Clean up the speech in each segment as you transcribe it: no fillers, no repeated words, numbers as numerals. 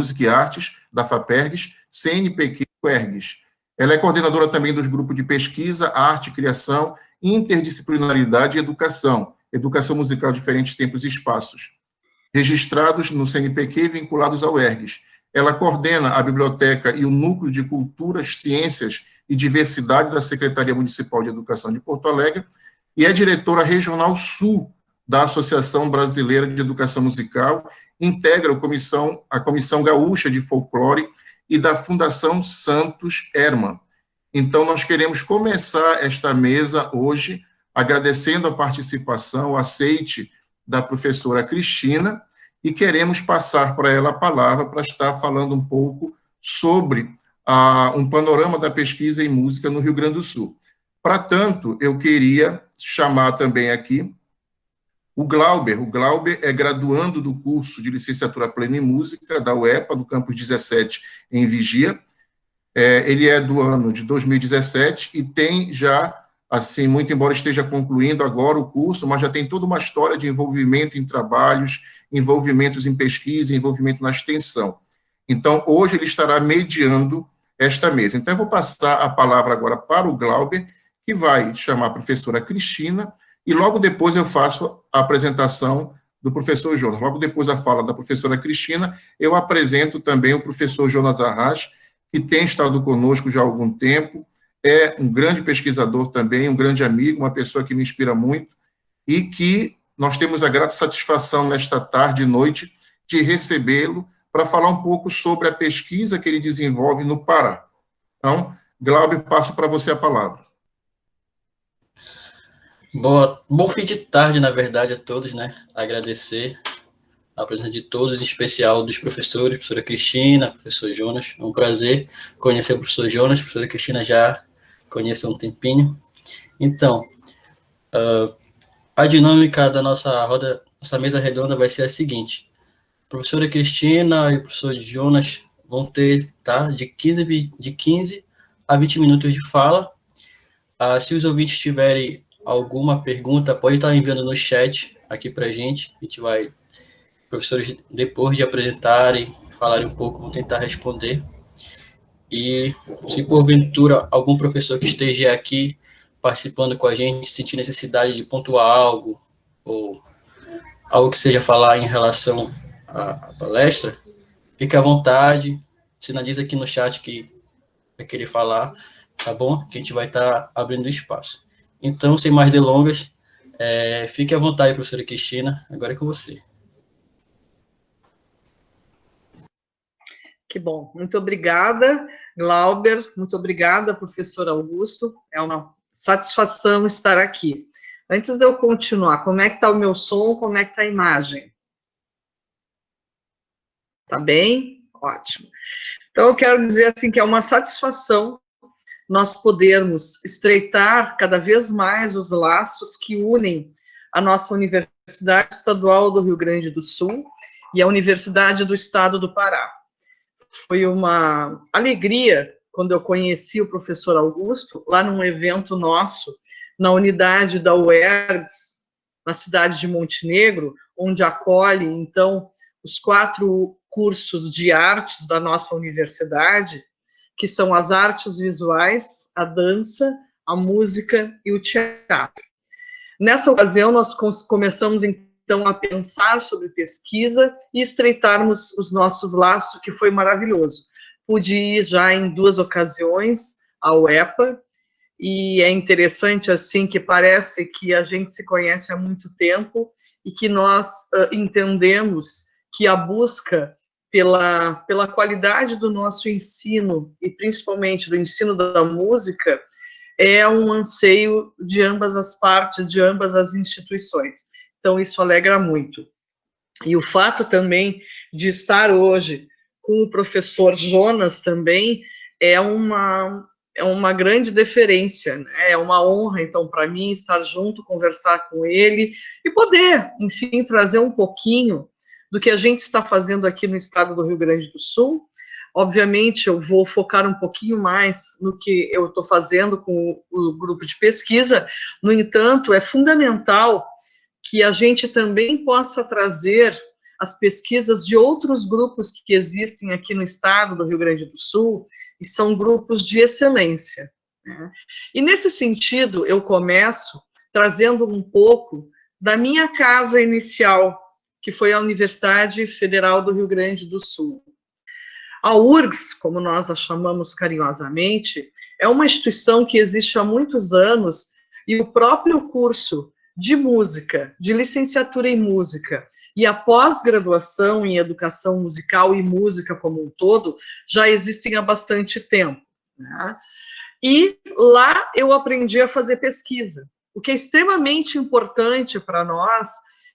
Música e Artes, da FAPERGS, CNPq UERGS. Ela é coordenadora também dos grupos de pesquisa, arte, criação, interdisciplinaridade e educação musical de diferentes tempos e espaços, registrados no CNPq e vinculados ao UERGS. Ela coordena a biblioteca e o núcleo de culturas, ciências e diversidade da Secretaria Municipal de Educação de Porto Alegre e é diretora regional sul da Associação Brasileira de Educação Musical, integra a Comissão Gaúcha de Folclore e da Fundação Santos Hermann. Então, nós queremos começar esta mesa hoje agradecendo a participação, o aceite da professora Cristina, e queremos passar para ela a palavra para estar falando um pouco sobre um panorama da pesquisa em música no Rio Grande do Sul. Para tanto, eu queria chamar também aqui o Glauber. O Glauber é graduando do curso de licenciatura plena em música da UEPA, do campus 17, em Vigia. Ele é do ano de 2017 e tem já, assim, muito embora esteja concluindo agora o curso, mas já tem toda uma história de envolvimento em trabalhos, envolvimentos em pesquisa, envolvimento na extensão. Então, hoje ele estará mediando esta mesa. Então, eu vou passar a palavra agora para o Glauber, que vai chamar a professora Cristina, e logo depois eu faço a apresentação do professor Jonas. Logo depois da fala da professora Cristina, eu apresento também o professor Jonas Arras, que tem estado conosco já há algum tempo, é um grande pesquisador também, um grande amigo, uma pessoa que me inspira muito, e que nós temos a grata satisfação nesta tarde e noite de recebê-lo para falar um pouco sobre a pesquisa que ele desenvolve no Pará. Então, Glauber, passo para você a palavra. Bom fim de tarde, na verdade, a todos, né? Agradecer a presença de todos, em especial dos professores, professora Cristina, professor Jonas. É um prazer conhecer o professor Jonas, a professora Cristina já conheço há um tempinho. Então, a dinâmica da nossa mesa redonda vai ser a seguinte: a professora Cristina e o professor Jonas vão ter, tá, de 15 a 20 minutos de fala. Se os ouvintes tiverem alguma pergunta, pode estar enviando no chat aqui para a gente. A gente vai, professores, depois de apresentarem, falarem um pouco, vão tentar responder. E se porventura algum professor que esteja aqui participando com a gente sentir necessidade de pontuar algo, ou algo que seja falar em relação à palestra, fique à vontade, sinaliza aqui no chat que vai querer falar, tá bom? Que a gente vai estar abrindo espaço. Então, sem mais delongas, fique à vontade, professora Cristina, agora é com você. Que bom. Muito obrigada, Glauber. Muito obrigada, professor Augusto. É uma satisfação estar aqui. Antes de eu continuar, como é que está o meu som? Como é que está a imagem? Tá bem? Ótimo. Então, eu quero dizer assim que é uma satisfação nós podermos estreitar cada vez mais os laços que unem a nossa Universidade Estadual do Rio Grande do Sul e a Universidade do Estado do Pará. Foi uma alegria quando eu conheci o professor Augusto, lá num evento nosso, na unidade da UERGS, na cidade de Montenegro, onde acolhe, então, os 4 cursos de artes da nossa universidade, que são as artes visuais, a dança, a música e o teatro. Nessa ocasião, nós começamos, então, a pensar sobre pesquisa e estreitarmos os nossos laços, que foi maravilhoso. Pude ir já em 2 ocasiões ao EPA, e é interessante, assim, que parece que a gente se conhece há muito tempo e que nós entendemos que a busca pela qualidade do nosso ensino, e principalmente do ensino da música, é um anseio de ambas as partes, de ambas as instituições. Então, isso alegra muito. E o fato também de estar hoje com o professor Jonas também é uma grande deferência, né? É uma honra, então, para mim, estar junto, conversar com ele e poder, enfim, trazer um pouquinho do que a gente está fazendo aqui no estado do Rio Grande do Sul. Obviamente, eu vou focar um pouquinho mais no que eu estou fazendo com o grupo de pesquisa. No entanto, é fundamental que a gente também possa trazer as pesquisas de outros grupos que existem aqui no estado do Rio Grande do Sul, e são grupos de excelência, né? E nesse sentido, eu começo trazendo um pouco da minha casa inicial, que foi a Universidade Federal do Rio Grande do Sul. A URGS, como nós a chamamos carinhosamente, é uma instituição que existe há muitos anos, e o próprio curso de música, de licenciatura em música, e a pós-graduação em educação musical e música como um todo, já existem há bastante tempo, né? E lá eu aprendi a fazer pesquisa, o que é extremamente importante para nós,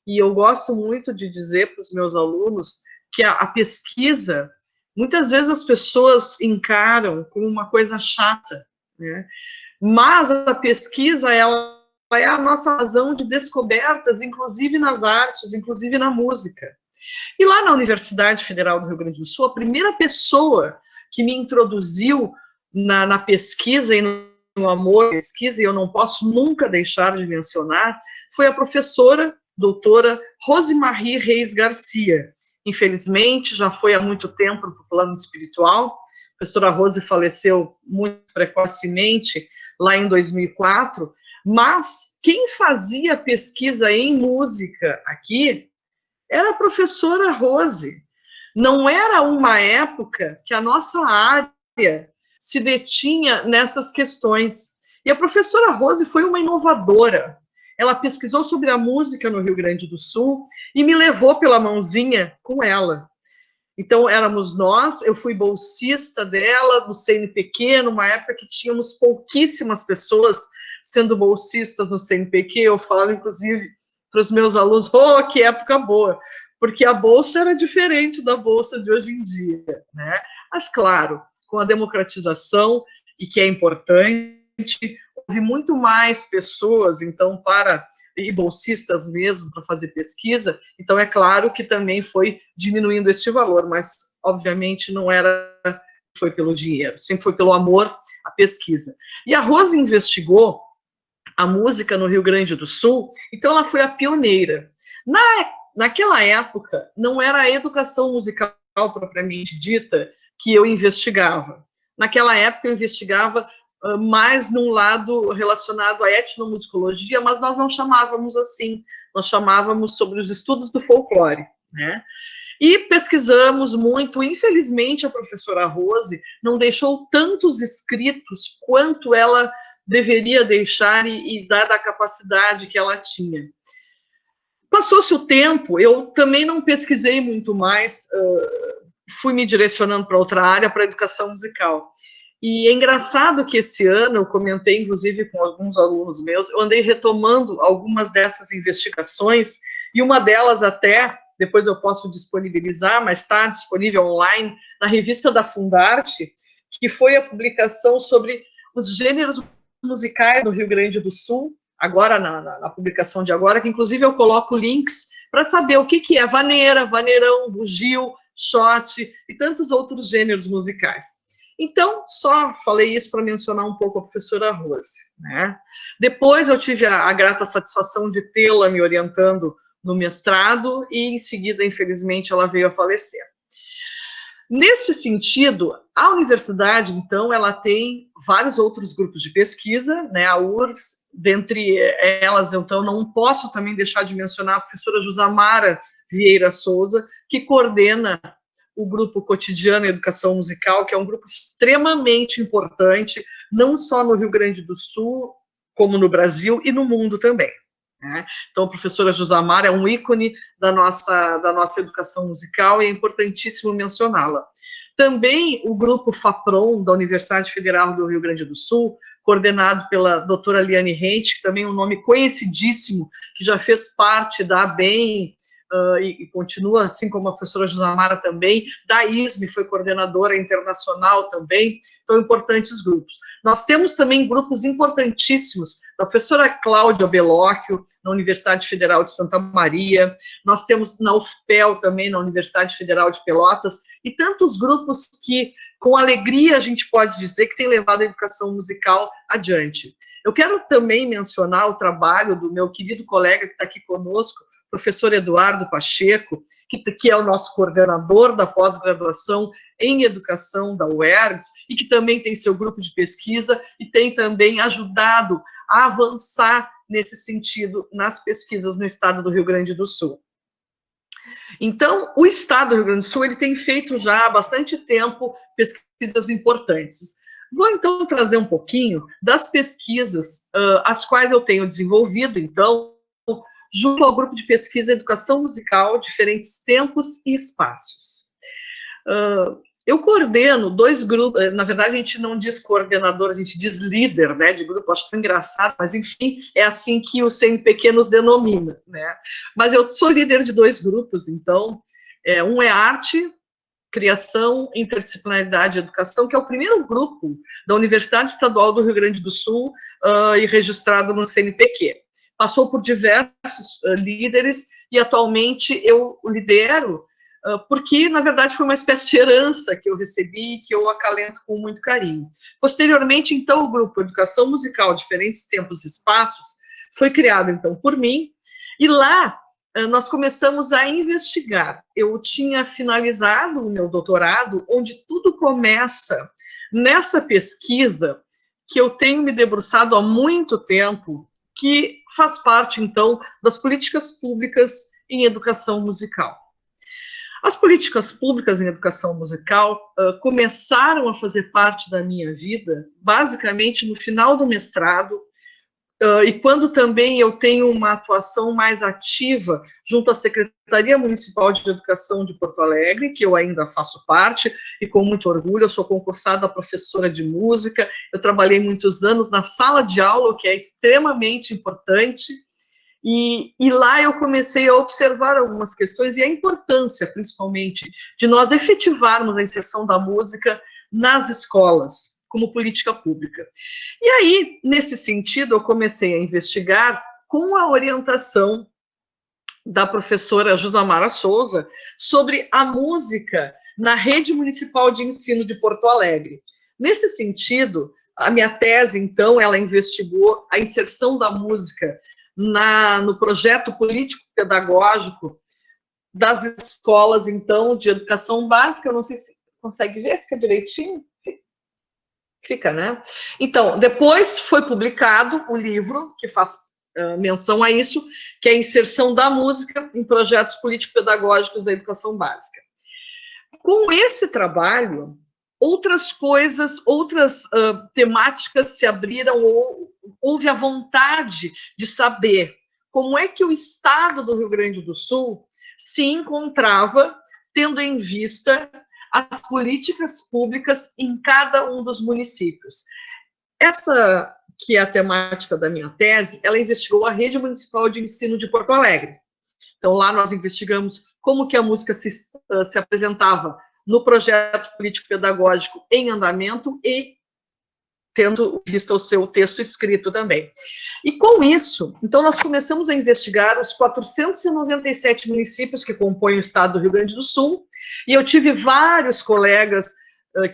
e eu gosto muito de dizer para os meus alunos que a pesquisa, muitas vezes as pessoas encaram como uma coisa chata, né? Mas a pesquisa, ela é a nossa razão de descobertas, inclusive nas artes, inclusive na música. E lá na Universidade Federal do Rio Grande do Sul, a primeira pessoa que me introduziu na pesquisa e no amor à pesquisa, e eu não posso nunca deixar de mencionar, foi a professora, doutora Rosemarie Reis Garcia. Infelizmente, já foi há muito tempo para o plano espiritual. A professora Rose faleceu muito precocemente, lá em 2004, mas quem fazia pesquisa em música aqui era a professora Rose. Não era uma época que a nossa área se detinha nessas questões. E a professora Rose foi uma inovadora. Ela pesquisou sobre a música no Rio Grande do Sul e me levou pela mãozinha com ela. Então, éramos nós, eu fui bolsista dela, do CNPq, numa época que tínhamos pouquíssimas pessoas sendo bolsistas no CNPq. Eu falo, inclusive, para os meus alunos, oh, que época boa, porque a bolsa era diferente da bolsa de hoje em dia, né? Mas, claro, com a democratização, e que é importante, houve muito mais pessoas, então, e bolsistas mesmo, para fazer pesquisa, então é claro que também foi diminuindo este valor, mas, obviamente, não foi pelo dinheiro, sempre foi pelo amor à pesquisa. E a Rose investigou a música no Rio Grande do Sul, então ela foi a pioneira. Naquela época, não era a educação musical propriamente dita que eu investigava. Naquela época, eu investigava mais num lado relacionado à etnomusicologia, mas nós não chamávamos assim, nós chamávamos sobre os estudos do folclore, né? E pesquisamos muito. Infelizmente, a professora Rose não deixou tantos escritos quanto ela deveria deixar e dada a capacidade que ela tinha. Passou-se o tempo, eu também não pesquisei muito mais, fui me direcionando para outra área, para a educação musical. E é engraçado que esse ano, eu comentei, inclusive, com alguns alunos meus, eu andei retomando algumas dessas investigações, e uma delas até, depois eu posso disponibilizar, mas está disponível online, na revista da Fundarte, que foi a publicação sobre os gêneros musicais do Rio Grande do Sul, agora na publicação de agora, que inclusive eu coloco links para saber o que é vaneira, vaneirão, bugio, shot e tantos outros gêneros musicais. Então, só falei isso para mencionar um pouco a professora Rose, né? Depois eu tive a grata satisfação de tê-la me orientando no mestrado e, em seguida, infelizmente, ela veio a falecer. Nesse sentido, a universidade, então, ela tem vários outros grupos de pesquisa, né? A URGS, dentre elas, então, não posso também deixar de mencionar a professora Josamara Vieira Souza, que coordena o grupo Cotidiano Educação Musical, que é um grupo extremamente importante, não só no Rio Grande do Sul, como no Brasil e no mundo também, né? Então, a professora Josamara é um ícone da nossa educação musical e é importantíssimo mencioná-la. Também o grupo FAPRON, da Universidade Federal do Rio Grande do Sul, coordenado pela doutora Liane Rente, que também é um nome conhecidíssimo, que já fez parte da ABEM, e continua, assim como a professora Josamara também, da ISME, foi coordenadora internacional também, então importantes grupos. Nós temos também grupos importantíssimos, da professora Cláudia Belóquio, na Universidade Federal de Santa Maria, nós temos na UFPEL também, na Universidade Federal de Pelotas, e tantos grupos que, com alegria, a gente pode dizer que tem levado a educação musical adiante. Eu quero também mencionar o trabalho do meu querido colega que está aqui conosco, professor Eduardo Pacheco, que é o nosso coordenador da pós-graduação em educação da UERGS, e que também tem seu grupo de pesquisa e tem também ajudado a avançar nesse sentido nas pesquisas no estado do Rio Grande do Sul. Então, o estado do Rio Grande do Sul ele tem feito já há bastante tempo pesquisas importantes. Vou, então, trazer um pouquinho das pesquisas as quais eu tenho desenvolvido, então, junto ao grupo de pesquisa Educação Musical, Diferentes Tempos e Espaços. Eu coordeno 2 grupos, na verdade a gente não diz coordenador, a gente diz líder, né, de grupo, acho tão engraçado, mas enfim, é assim que o CNPq nos denomina, né. Mas eu sou líder de 2 grupos, então, um é arte, criação, interdisciplinaridade e educação, que é o primeiro grupo da Universidade Estadual do Rio Grande do Sul e registrado no CNPq. Passou por diversos líderes e atualmente eu lidero, porque, na verdade, foi uma espécie de herança que eu recebi e que eu acalento com muito carinho. Posteriormente, então, o grupo Educação Musical, Diferentes Tempos e Espaços, foi criado, então, por mim, e lá nós começamos a investigar. Eu tinha finalizado o meu doutorado, onde tudo começa nessa pesquisa que eu tenho me debruçado há muito tempo, que faz parte, então, das políticas públicas em educação musical. As políticas públicas em educação musical começaram a fazer parte da minha vida, basicamente no final do mestrado, e quando também eu tenho uma atuação mais ativa junto à Secretaria Municipal de Educação de Porto Alegre, que eu ainda faço parte, e com muito orgulho, eu sou concursada professora de música, eu trabalhei muitos anos na sala de aula, o que é extremamente importante, e lá eu comecei a observar algumas questões e a importância, principalmente, de nós efetivarmos a inserção da música nas escolas, como política pública. E aí, nesse sentido, eu comecei a investigar com a orientação da professora Josamara Souza sobre a música na Rede Municipal de Ensino de Porto Alegre. Nesse sentido, a minha tese, então, ela investigou a inserção da música no projeto político-pedagógico das escolas, então, de educação básica. Eu não sei se consegue ver, fica direitinho? Fica, né? Então, depois foi publicado o livro, que faz menção a isso, que é a inserção da música em projetos político-pedagógicos da educação básica. Com esse trabalho, outras coisas, outras temáticas se abriram, ou houve a vontade de saber como é que o estado do Rio Grande do Sul se encontrava, tendo em vista as políticas públicas em cada um dos municípios. Essa, que é a temática da minha tese, ela investigou a Rede Municipal de Ensino de Porto Alegre. Então, lá nós investigamos como que a música se apresentava no projeto político-pedagógico em andamento e tendo visto o seu texto escrito também. E com isso, então, nós começamos a investigar os 497 municípios que compõem o estado do Rio Grande do Sul, e eu tive vários colegas,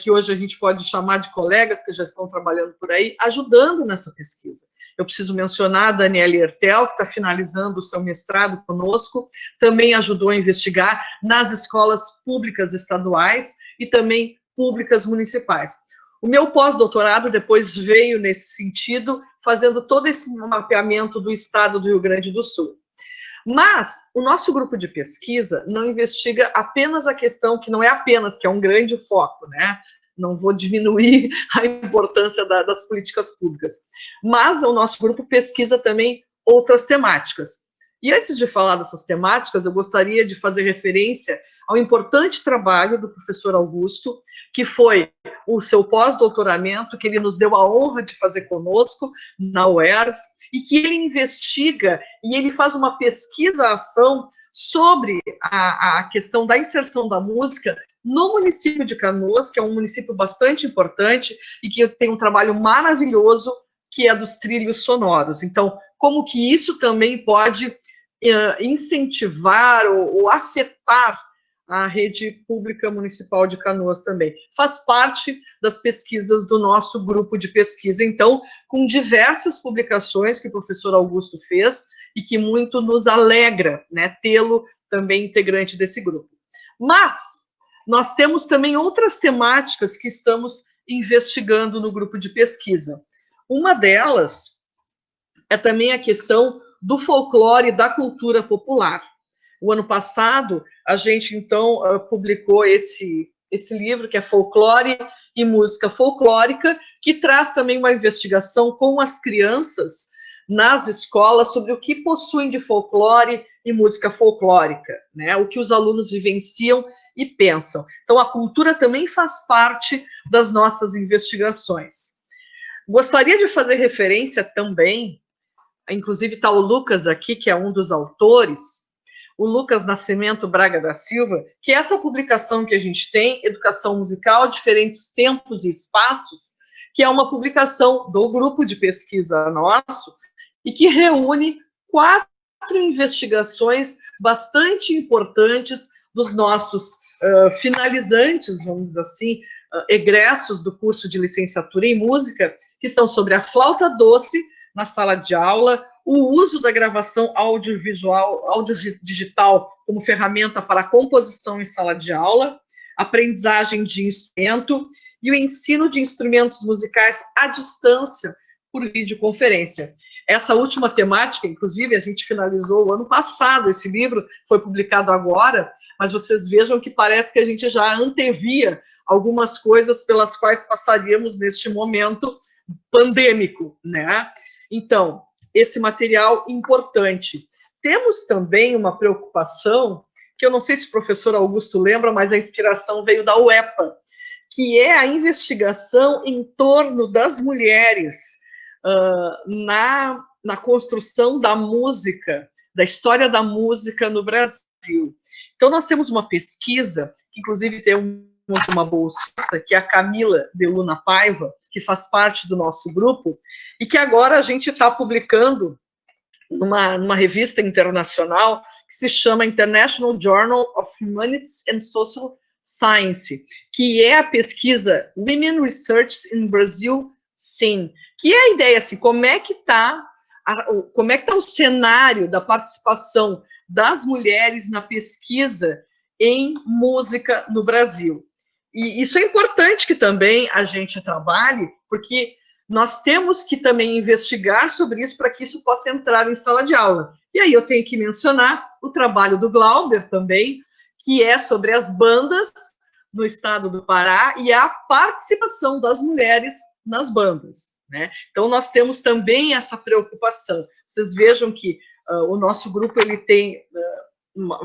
que hoje a gente pode chamar de colegas, que já estão trabalhando por aí, ajudando nessa pesquisa. Eu preciso mencionar a Daniela Hertel, que está finalizando o seu mestrado conosco, também ajudou a investigar nas escolas públicas estaduais e também públicas municipais. O meu pós-doutorado depois veio nesse sentido, fazendo todo esse mapeamento do estado do Rio Grande do Sul. Mas o nosso grupo de pesquisa não investiga apenas a questão, que não é apenas, que é um grande foco, né? Não vou diminuir a importância das políticas públicas, mas o nosso grupo pesquisa também outras temáticas. E antes de falar dessas temáticas, eu gostaria de fazer referência ao importante trabalho do professor Augusto, que foi o seu pós-doutoramento, que ele nos deu a honra de fazer conosco na UERGS, e que ele investiga e ele faz uma pesquisa-ação sobre a questão da inserção da música no município de Canoas, que é um município bastante importante e que tem um trabalho maravilhoso, que é dos trilhos sonoros. Então, como que isso também pode incentivar ou afetar a rede pública municipal de Canoas também. Faz parte das pesquisas do nosso grupo de pesquisa, então, com diversas publicações que o professor Augusto fez, e que muito nos alegra, né, tê-lo também integrante desse grupo. Mas nós temos também outras temáticas que estamos investigando no grupo de pesquisa. Uma delas é também a questão do folclore e da cultura popular. O ano passado, a gente, então, publicou esse livro, que é Folclore e Música Folclórica, que traz também uma investigação com as crianças nas escolas sobre o que possuem de folclore e música folclórica, né? O que os alunos vivenciam e pensam. Então, a cultura também faz parte das nossas investigações. Gostaria de fazer referência também, inclusive está o Lucas aqui, que é um dos autores, o Lucas Nascimento Braga da Silva, que é essa publicação que a gente tem, Educação Musical, Diferentes Tempos e Espaços, que é uma publicação do grupo de pesquisa nosso, e que reúne 4 investigações bastante importantes dos nossos finalizantes, vamos dizer assim, egressos do curso de licenciatura em música, que são sobre a flauta doce na sala de aula, o uso da gravação audiodigital como ferramenta para a composição em sala de aula, aprendizagem de instrumento e o ensino de instrumentos musicais à distância por videoconferência. Essa última temática, inclusive, a gente finalizou o ano passado, esse livro foi publicado agora, mas vocês vejam que parece que a gente já antevia algumas coisas pelas quais passaríamos neste momento pandêmico, né? Então, esse material importante. Temos também uma preocupação, que eu não sei se o professor Augusto lembra, mas a inspiração veio da UEPA, que é a investigação em torno das mulheres na construção da música, da história da música no Brasil. Então, nós temos uma pesquisa, que inclusive tem uma bolsista, que é a Camila de Luna Paiva, que faz parte do nosso grupo, e que agora a gente está publicando numa revista internacional que se chama International Journal of Humanities and Social Science, que é a pesquisa Women Research in Brazil, sim, que é a ideia assim, como é que está o cenário da participação das mulheres na pesquisa em música no Brasil. E isso é importante que também a gente trabalhe, porque nós temos que também investigar sobre isso para que isso possa entrar em sala de aula. E aí eu tenho que mencionar o trabalho do Glauber também, que é sobre as bandas no estado do Pará e a participação das mulheres nas bandas, né? Então, nós temos também essa preocupação. Vocês vejam que o nosso grupo ele tem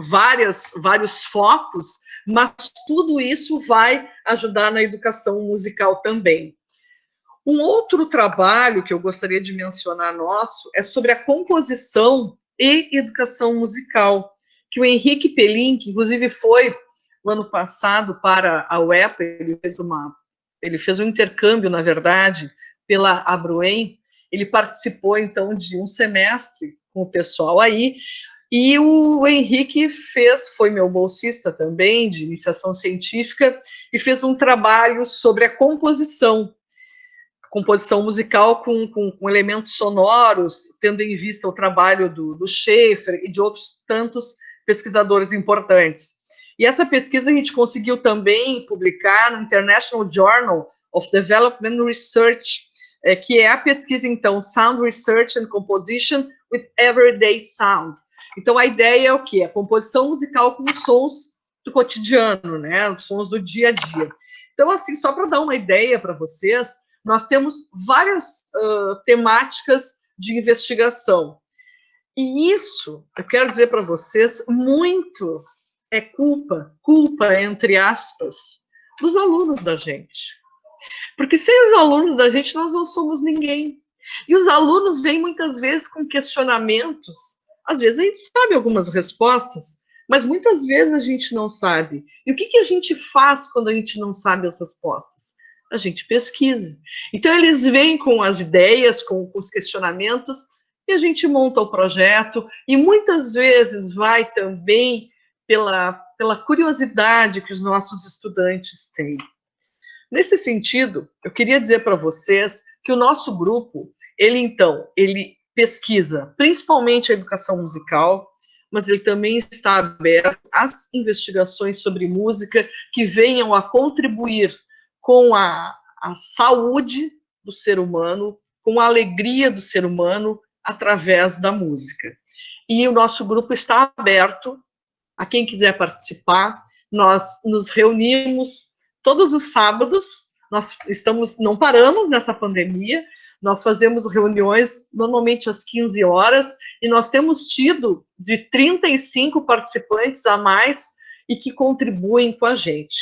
vários focos, mas tudo isso vai ajudar na educação musical também. Um outro trabalho que eu gostaria de mencionar nosso é sobre a composição e educação musical, que o Henrique Pelim, que inclusive foi o ano passado para a UEPA, ele fez um intercâmbio, na verdade, pela Abruem, ele participou, então, de um semestre com o pessoal aí, e o Henrique foi meu bolsista também, de iniciação científica, e fez um trabalho sobre a composição musical com elementos sonoros, tendo em vista o trabalho do Schaeffer e de outros tantos pesquisadores importantes. E essa pesquisa a gente conseguiu também publicar no International Journal of Development Research, que é a pesquisa, então, Sound Research and Composition with Everyday Sound. Então, a ideia é o quê? A composição musical com os sons do cotidiano, né? Os sons do dia a dia. Então, assim, só para dar uma ideia para vocês, nós temos várias temáticas de investigação. E isso, eu quero dizer para vocês, muito é culpa, entre aspas, dos alunos da gente. Porque sem os alunos da gente, nós não somos ninguém. E os alunos vêm muitas vezes com questionamentos. Às vezes a gente sabe algumas respostas, mas muitas vezes a gente não sabe. E o que a gente faz quando a gente não sabe as respostas? A gente pesquisa. Então, eles vêm com as ideias, com os questionamentos, e a gente monta o projeto, e muitas vezes vai também pela curiosidade que os nossos estudantes têm. Nesse sentido, eu queria dizer para vocês que o nosso grupo, ele pesquisa, principalmente a educação musical, mas ele também está aberto às investigações sobre música que venham a contribuir com a saúde do ser humano, com a alegria do ser humano através da música. E o nosso grupo está aberto a quem quiser participar. Nós nos reunimos todos os sábados, não paramos nessa pandemia, nós fazemos reuniões normalmente às 15 horas, e nós temos tido de 35 participantes a mais e que contribuem com a gente.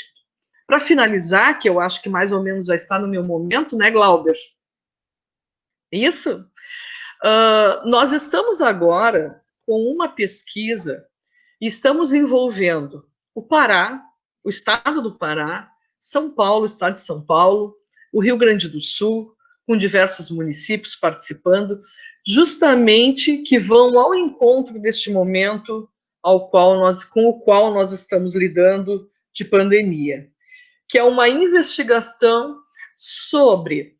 Para finalizar, que eu acho que mais ou menos já está no meu momento, né, Glauber? Isso? Nós estamos agora com uma pesquisa e estamos envolvendo o Pará, o estado do Pará, São Paulo, o estado de São Paulo, o Rio Grande do Sul, com diversos municípios participando, justamente que vão ao encontro deste momento com o qual nós estamos lidando de pandemia, que é uma investigação sobre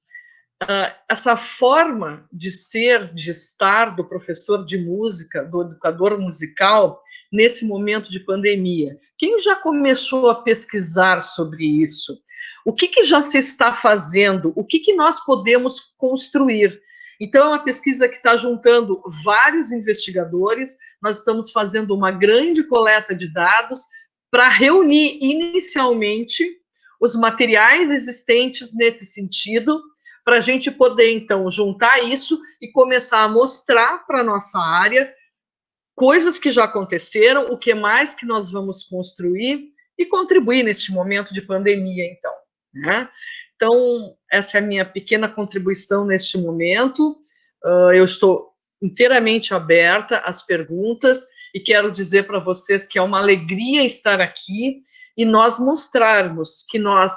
essa forma de ser, de estar do professor de música, do educador musical, nesse momento de pandemia. Quem já começou a pesquisar sobre isso? O que já se está fazendo? O que nós podemos construir? Então, é uma pesquisa que está juntando vários investigadores, nós estamos fazendo uma grande coleta de dados para reunir inicialmente os materiais existentes nesse sentido, para a gente poder, então, juntar isso e começar a mostrar para a nossa área coisas que já aconteceram, o que mais que nós vamos construir e contribuir neste momento de pandemia, então. Né? Então, essa é a minha pequena contribuição neste momento. Eu estou inteiramente aberta às perguntas e quero dizer para vocês que é uma alegria estar aqui e nós mostrarmos que nós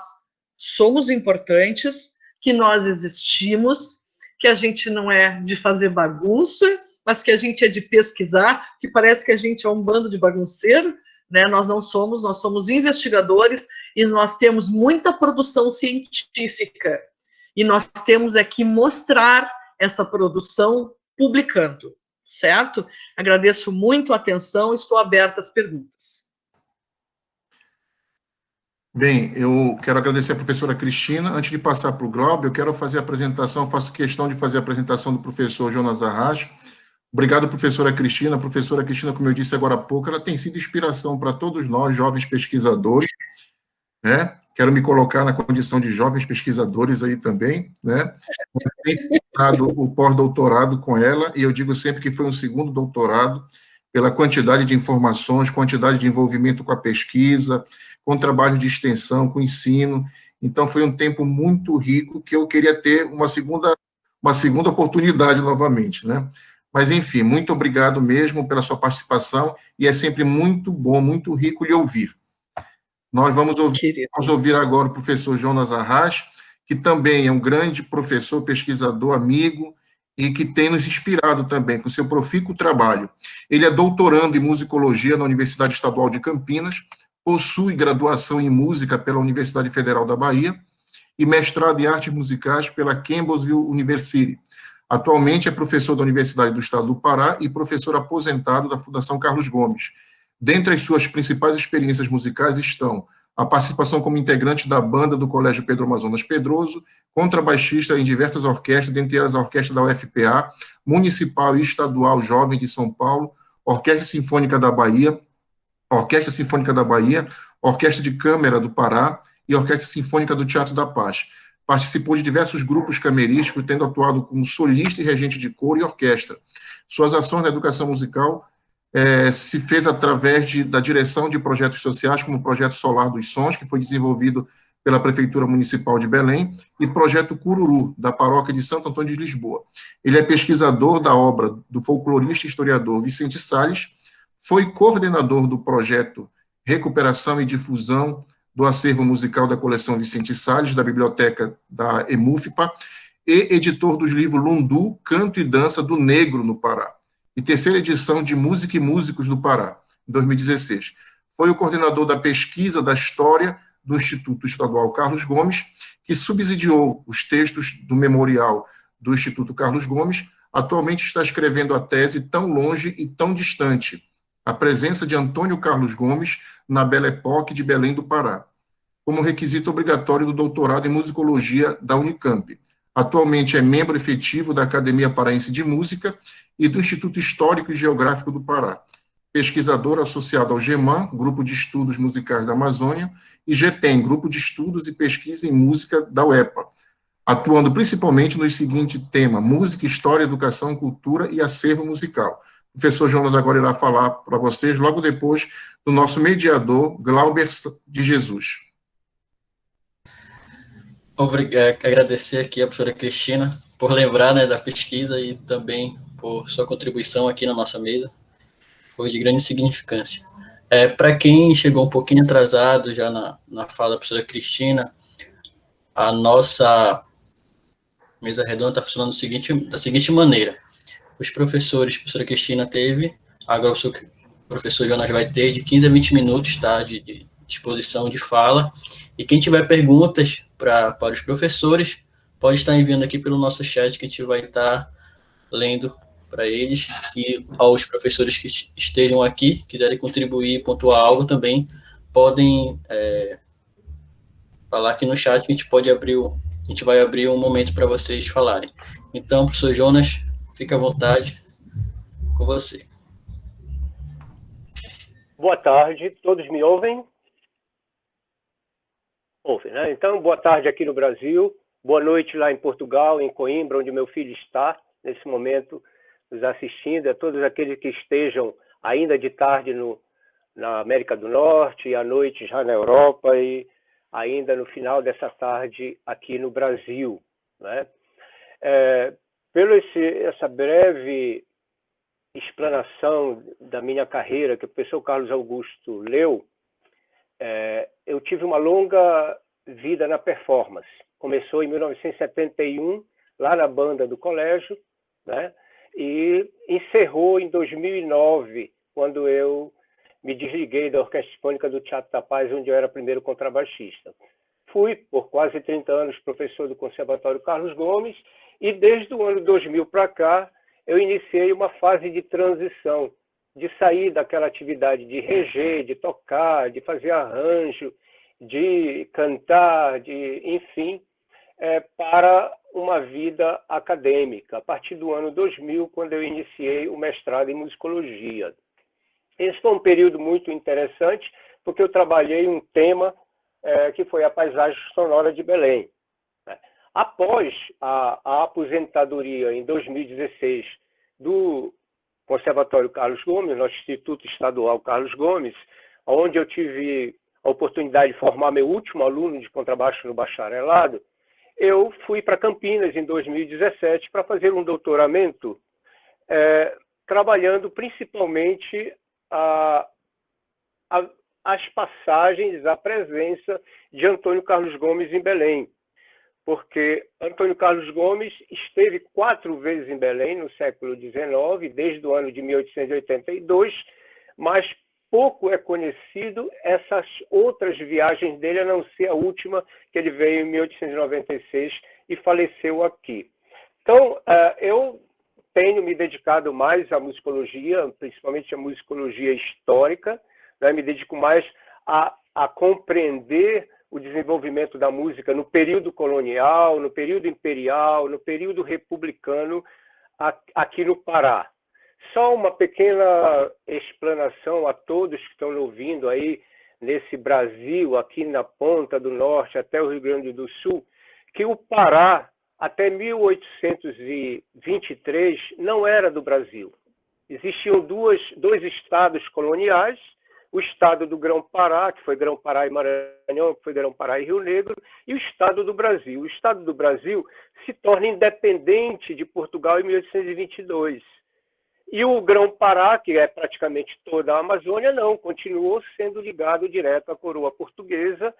somos importantes, que nós existimos, que a gente não é de fazer bagunça, mas que a gente é de pesquisar, que parece que a gente é um bando de bagunceiro, né? Nós não somos, nós somos investigadores e nós temos muita produção científica. E nós temos que mostrar essa produção publicando, certo? Agradeço muito a atenção, estou aberta às perguntas. Bem, eu quero agradecer a professora Cristina. Antes de passar para o Glauber, eu quero fazer a apresentação, faço questão de fazer a apresentação do professor Jonas Arras. Obrigado, professora Cristina. A professora Cristina, como eu disse agora há pouco, ela tem sido inspiração para todos nós, jovens pesquisadores, né? Quero me colocar na condição de jovens pesquisadores aí também, né? Tenho terminado o pós-doutorado com ela, e eu digo sempre que foi um segundo doutorado, pela quantidade de informações, quantidade de envolvimento com a pesquisa, com trabalho de extensão, com ensino. Então, foi um tempo muito rico que eu queria ter uma segunda oportunidade novamente, né? Mas, enfim, muito obrigado mesmo pela sua participação, e é sempre muito bom, muito rico lhe ouvir. Nós vamos ouvir agora o professor Jonas Arras, que também é um grande professor, pesquisador, amigo, e que tem nos inspirado também com seu profícuo trabalho. Ele é doutorando em musicologia na Universidade Estadual de Campinas, possui graduação em música pela Universidade Federal da Bahia e mestrado em artes musicais pela Campbellsville University. Atualmente é professor da Universidade do Estado do Pará e professor aposentado da Fundação Carlos Gomes. Dentre as suas principais experiências musicais estão a participação como integrante da banda do Colégio Pedro Amazonas Pedroso, contrabaixista em diversas orquestras, dentre elas a Orquestra da UFPA, Municipal e Estadual Jovem de São Paulo, Orquestra Sinfônica da Bahia, Orquestra de Câmara do Pará e Orquestra Sinfônica do Teatro da Paz. Participou de diversos grupos camerísticos, tendo atuado como solista e regente de coro e orquestra. Suas ações na educação musical se fez através da direção de projetos sociais, como o Projeto Solar dos Sons, que foi desenvolvido pela Prefeitura Municipal de Belém, e Projeto Cururu, da Paróquia de Santo Antônio de Lisboa. Ele é pesquisador da obra do folclorista e historiador Vicente Salles, foi coordenador do projeto Recuperação e Difusão do Acervo Musical da Coleção Vicente Salles, da Biblioteca da EMUFPA, e editor dos livros Lundu, Canto e Dança do Negro no Pará, e terceira edição de Música e Músicos do Pará, em 2016. Foi o coordenador da pesquisa da história do Instituto Estadual Carlos Gomes, que subsidiou os textos do memorial do Instituto Carlos Gomes, atualmente está escrevendo a tese Tão Longe e Tão Distante, a presença de Antônio Carlos Gomes na Belle Époque de Belém do Pará, como requisito obrigatório do doutorado em musicologia da Unicamp. Atualmente é membro efetivo da Academia Paraense de Música e do Instituto Histórico e Geográfico do Pará, pesquisador associado ao GEMAN, Grupo de Estudos Musicais da Amazônia, e GEPEM, Grupo de Estudos e Pesquisa em Música da UEPA, atuando principalmente nos seguintes temas: música, história, educação, cultura e acervo musical. O professor Jonas agora irá falar para vocês, logo depois do nosso mediador, Glauber de Jesus. Agradecer aqui a professora Cristina por lembrar, né, da pesquisa e também por sua contribuição aqui na nossa mesa. Foi de grande significância. Para quem chegou um pouquinho atrasado já na fala da professora Cristina, a nossa mesa redonda está funcionando da seguinte maneira. Os professores, a professora Cristina teve, agora o professor Jonas vai ter de 15 a 20 minutos, tá, de exposição de fala, e quem tiver perguntas para os professores, pode estar enviando aqui pelo nosso chat, que a gente vai estar lendo para eles, e aos professores que estejam aqui, quiserem contribuir, pontuar algo também, podem falar aqui no chat, que a gente vai abrir um momento para vocês falarem. Então, professor Jonas, fica à vontade, com você. Boa tarde, todos me ouvem? Ouvem, né? Então, boa tarde aqui no Brasil, boa noite lá em Portugal, em Coimbra, onde meu filho está, nesse momento, nos assistindo, a todos aqueles que estejam ainda de tarde na América do Norte, e à noite já na Europa, e ainda no final dessa tarde aqui no Brasil, né? Essa breve explanação da minha carreira que o professor Carlos Augusto leu, eu tive uma longa vida na performance. Começou em 1971, lá na banda do colégio, né? E encerrou em 2009, quando eu me desliguei da Orquestra Sinfônica do Teatro da Paz, onde eu era primeiro contrabaixista. Fui, por quase 30 anos, professor do Conservatório Carlos Gomes, e desde o ano 2000 para cá, eu iniciei uma fase de transição, de sair daquela atividade de reger, de tocar, de fazer arranjo, de cantar, enfim, para uma vida acadêmica, a partir do ano 2000, quando eu iniciei o mestrado em musicologia. Esse foi um período muito interessante, porque eu trabalhei um tema que foi a paisagem sonora de Belém. Após a aposentadoria, em 2016, do Conservatório Carlos Gomes, nosso Instituto Estadual Carlos Gomes, onde eu tive a oportunidade de formar meu último aluno de contrabaixo no bacharelado, eu fui para Campinas em 2017 para fazer um doutoramento, trabalhando principalmente as passagens, a presença de Antônio Carlos Gomes em Belém, porque Antônio Carlos Gomes esteve 4 vezes em Belém no século XIX, desde o ano de 1882, mas pouco é conhecido essas outras viagens dele, a não ser a última, que ele veio em 1896 e faleceu aqui. Então, eu tenho me dedicado mais à musicologia, principalmente à musicologia histórica, né? Me dedico mais a compreender o desenvolvimento da música no período colonial, no período imperial, no período republicano aqui no Pará. Só uma pequena explanação a todos que estão ouvindo aí nesse Brasil, aqui na ponta do norte até o Rio Grande do Sul, que o Pará, até 1823, não era do Brasil. Existiam dois estados coloniais, o estado do Grão-Pará, que foi Grão-Pará e Maranhão, que foi Grão-Pará e Rio Negro, e o estado do Brasil. O estado do Brasil se torna independente de Portugal em 1822. E o Grão-Pará, que é praticamente toda a Amazônia, não, continuou sendo ligado direto à coroa portuguesa.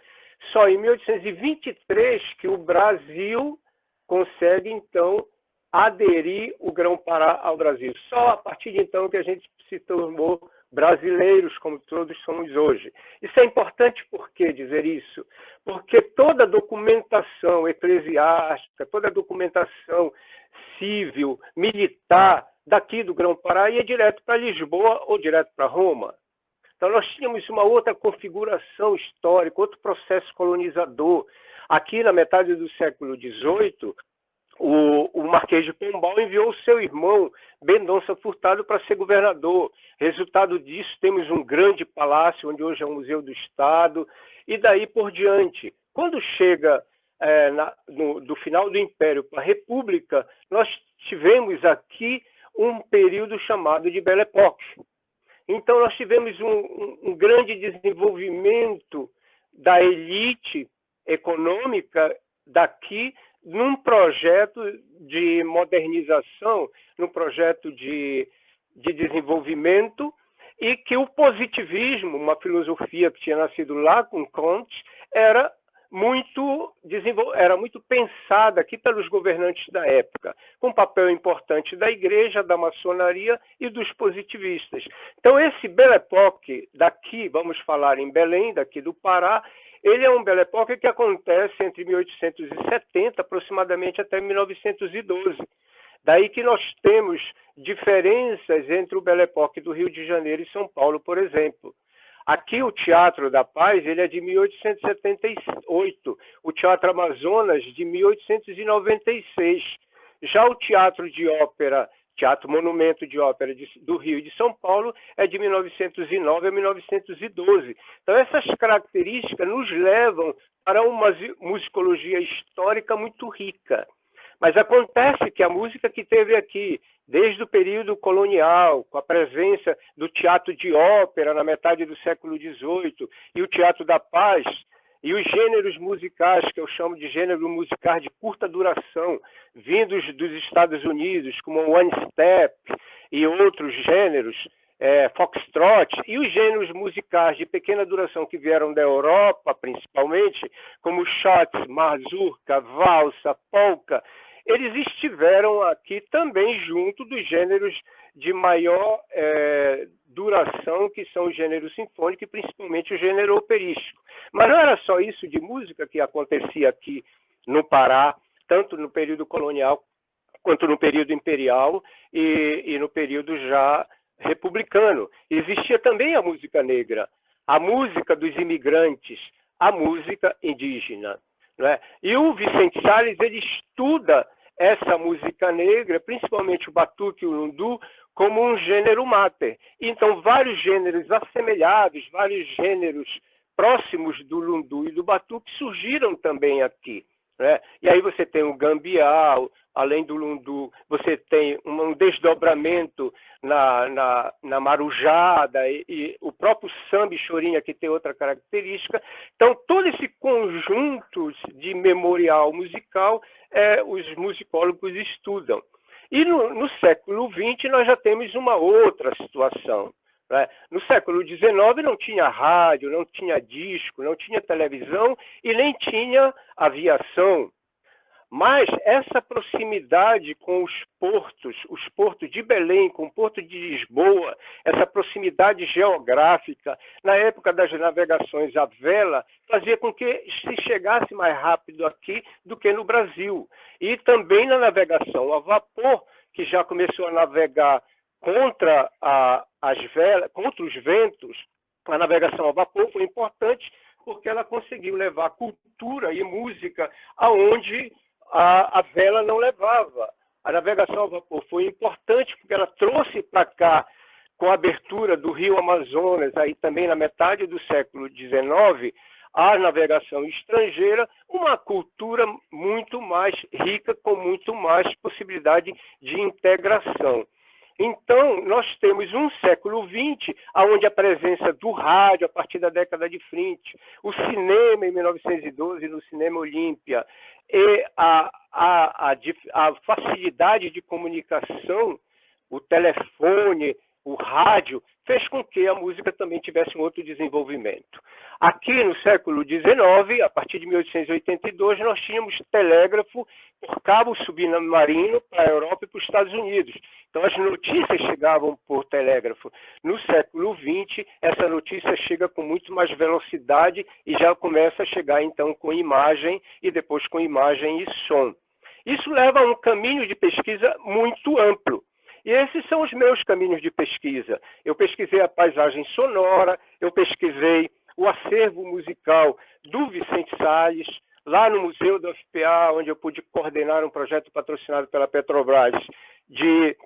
Só em 1823 que o Brasil consegue, então, aderir o Grão-Pará ao Brasil. Só a partir de então que a gente se tornou brasileiros, como todos somos hoje. Isso é importante por que dizer isso? Porque toda documentação eclesiástica, toda documentação civil, militar, daqui do Grão-Pará ia direto para Lisboa ou direto para Roma. Então, nós tínhamos uma outra configuração histórica, outro processo colonizador. Aqui, na metade do século XVIII, o Marquês de Pombal enviou o seu irmão, Mendonça Furtado, para ser governador. Resultado disso, temos um grande palácio, onde hoje é o Museu do Estado, e daí por diante. Quando chega do final do Império para a República, nós tivemos aqui um período chamado de Belle Époque. Então, nós tivemos um grande desenvolvimento da elite econômica daqui, num projeto de modernização, num projeto de desenvolvimento, e que o positivismo, uma filosofia que tinha nascido lá com Kant, era muito pensada aqui pelos governantes da época, com um papel importante da igreja, da maçonaria e dos positivistas. Então, esse Belle Époque daqui, vamos falar em Belém, daqui do Pará, ele é um Belle Époque que acontece entre 1870, aproximadamente, até 1912. Daí que nós temos diferenças entre o Belle Époque do Rio de Janeiro e São Paulo, por exemplo. Aqui o Teatro da Paz ele é de 1878, o Teatro Amazonas de 1896. Já o Teatro de Ópera, Teatro Monumento de Ópera do Rio e de São Paulo é de 1909 a 1912. Então essas características nos levam para uma musicologia histórica muito rica. Mas acontece que a música que teve aqui, desde o período colonial, com a presença do teatro de ópera na metade do século XVIII e o Teatro da Paz, e os gêneros musicais, que eu chamo de gêneros musicais de curta duração, vindos dos Estados Unidos, como o One Step e outros gêneros, foxtrot, e os gêneros musicais de pequena duração que vieram da Europa, principalmente, como shots, mazurca, valsa, polka, eles estiveram aqui também junto dos gêneros de maior duração, que são os gêneros sinfônicos e principalmente o gênero operístico. Mas não era só isso de música que acontecia aqui no Pará, tanto no período colonial quanto no período imperial e no período já republicano. Existia também a música negra, a música dos imigrantes, a música indígena. Não é? E o Vicente Salles ele estuda essa música negra, principalmente o batuque e o lundu, como um gênero mater. Então, vários gêneros assemelhados, vários gêneros próximos do lundu e do batuque surgiram também aqui. Né? E aí você tem o gambiá, além do lundu, você tem um desdobramento na marujada e o próprio samba e chorinha, que tem outra característica. Então, todo esse conjunto de memorial musical, os musicólogos estudam. E no século XX nós já temos uma outra situação. Né? No século XIX não tinha rádio, não tinha disco, não tinha televisão e nem tinha aviação. Mas essa proximidade com os portos de Belém, com o porto de Lisboa, essa proximidade geográfica, na época das navegações à vela, fazia com que se chegasse mais rápido aqui do que no Brasil. E também na navegação a vapor, que já começou a navegar contra contra os ventos, a navegação a vapor foi importante porque ela conseguiu levar cultura e música aonde a vela não levava. A navegação a vapor foi importante porque ela trouxe para cá, com a abertura do rio Amazonas, aí também na metade do século XIX, a navegação estrangeira, uma cultura muito mais rica, com muito mais possibilidade de integração. Então, nós temos um século XX, onde a presença do rádio, a partir da década de 30, o cinema em 1912, no Cinema Olímpia, e a facilidade de comunicação, o telefone, o rádio, fez com que a música também tivesse um outro desenvolvimento. Aqui no século XIX, a partir de 1882, nós tínhamos telégrafo por cabo submarino para a Europa e para os Estados Unidos. Então as notícias chegavam por telégrafo. No século XX, essa notícia chega com muito mais velocidade e já começa a chegar então com imagem e depois com imagem e som. Isso leva a um caminho de pesquisa muito amplo. E esses são os meus caminhos de pesquisa. Eu pesquisei a paisagem sonora, eu pesquisei o acervo musical do Vicente Salles, lá no Museu da UFPA, onde eu pude coordenar um projeto patrocinado pela Petrobras de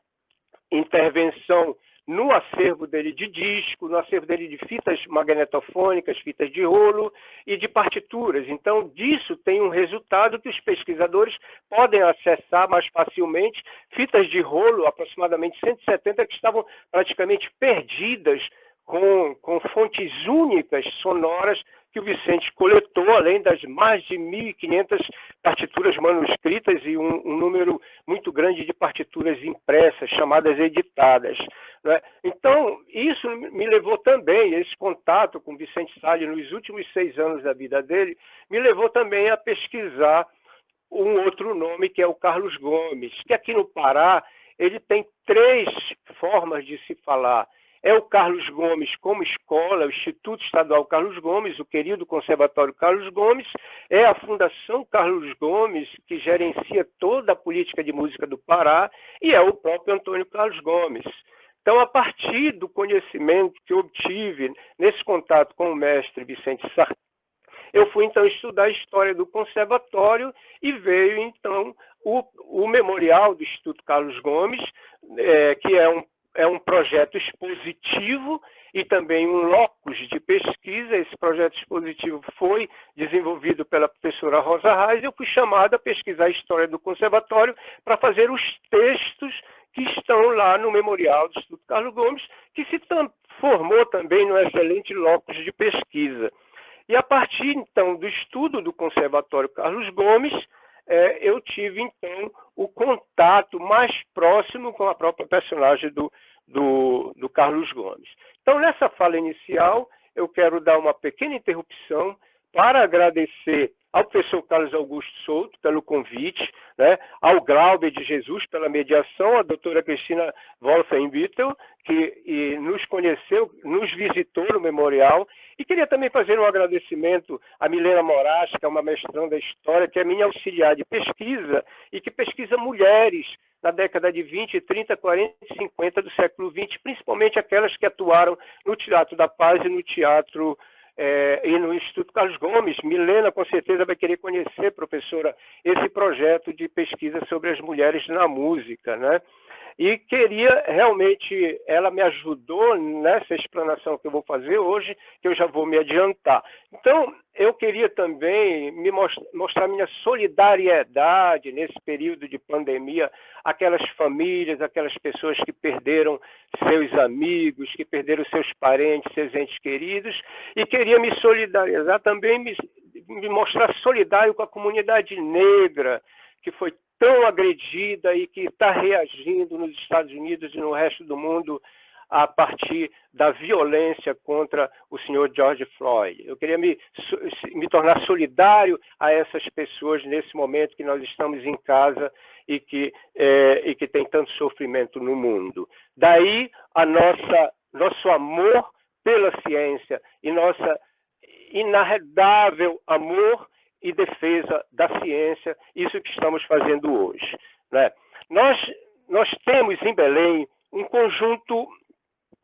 intervenção no acervo dele de disco, no acervo dele de fitas magnetofônicas, fitas de rolo e de partituras. Então, disso tem um resultado que os pesquisadores podem acessar mais facilmente, fitas de rolo, aproximadamente 170, que estavam praticamente perdidas com fontes únicas sonoras que o Vicente coletou, além das mais de 1.500 partituras manuscritas e um número muito grande de partituras impressas, chamadas editadas, né? Então, isso me levou também, esse contato com o Vicente Salles nos últimos 6 anos da vida dele, me levou também a pesquisar um outro nome, que é o Carlos Gomes, que aqui no Pará ele tem 3 formas de se falar. É o Carlos Gomes como escola, o Instituto Estadual Carlos Gomes, o querido Conservatório Carlos Gomes, é a Fundação Carlos Gomes, que gerencia toda a política de música do Pará, e é o próprio Antônio Carlos Gomes. Então, a partir do conhecimento que eu obtive nesse contato com o mestre Vicente Salles, eu fui, então, estudar a história do conservatório e veio, então, o memorial do Instituto Carlos Gomes, que é um projeto expositivo e também um locus de pesquisa. Esse projeto expositivo foi desenvolvido pela professora Rosa Reis. Eu fui chamado a pesquisar a história do conservatório para fazer os textos que estão lá no memorial do Instituto Carlos Gomes, que se formou também num excelente locus de pesquisa. E a partir, então, do estudo do Conservatório Carlos Gomes, eu tive, então, o contato mais próximo com a própria personagem do Carlos Gomes. Então, nessa fala inicial, eu quero dar uma pequena interrupção para agradecer ao professor Carlos Augusto Souto pelo convite, né, ao Glauber de Jesus pela mediação, à doutora Cristina Wolfenbüttel, que nos conheceu, nos visitou no memorial, e queria também fazer um agradecimento a Milena Moraes, que é uma mestranda da História, que é minha auxiliar de pesquisa, e que pesquisa mulheres na década de 20, 30, 40 e 50 do século XX, principalmente aquelas que atuaram no Teatro da Paz e no Teatro e no Instituto Carlos Gomes. Milena, com certeza, vai querer conhecer, professora, esse projeto de pesquisa sobre as mulheres na música, né? E queria, realmente, ela me ajudou nessa explanação que eu vou fazer hoje, que eu já vou me adiantar. Então, eu queria também mostrar minha solidariedade nesse período de pandemia, aquelas famílias, aquelas pessoas que perderam seus amigos, que perderam seus parentes, seus entes queridos, e queria me solidarizar também, me mostrar solidário com a comunidade negra, que foi tão agredida e que está reagindo nos Estados Unidos e no resto do mundo a partir da violência contra o senhor George Floyd. Eu queria me tornar solidário a essas pessoas nesse momento que nós estamos em casa e que tem tanto sofrimento no mundo. Daí nosso amor pela ciência e nossa inarredável amor e defesa da ciência, isso que estamos fazendo hoje, né? Nós temos em Belém um conjunto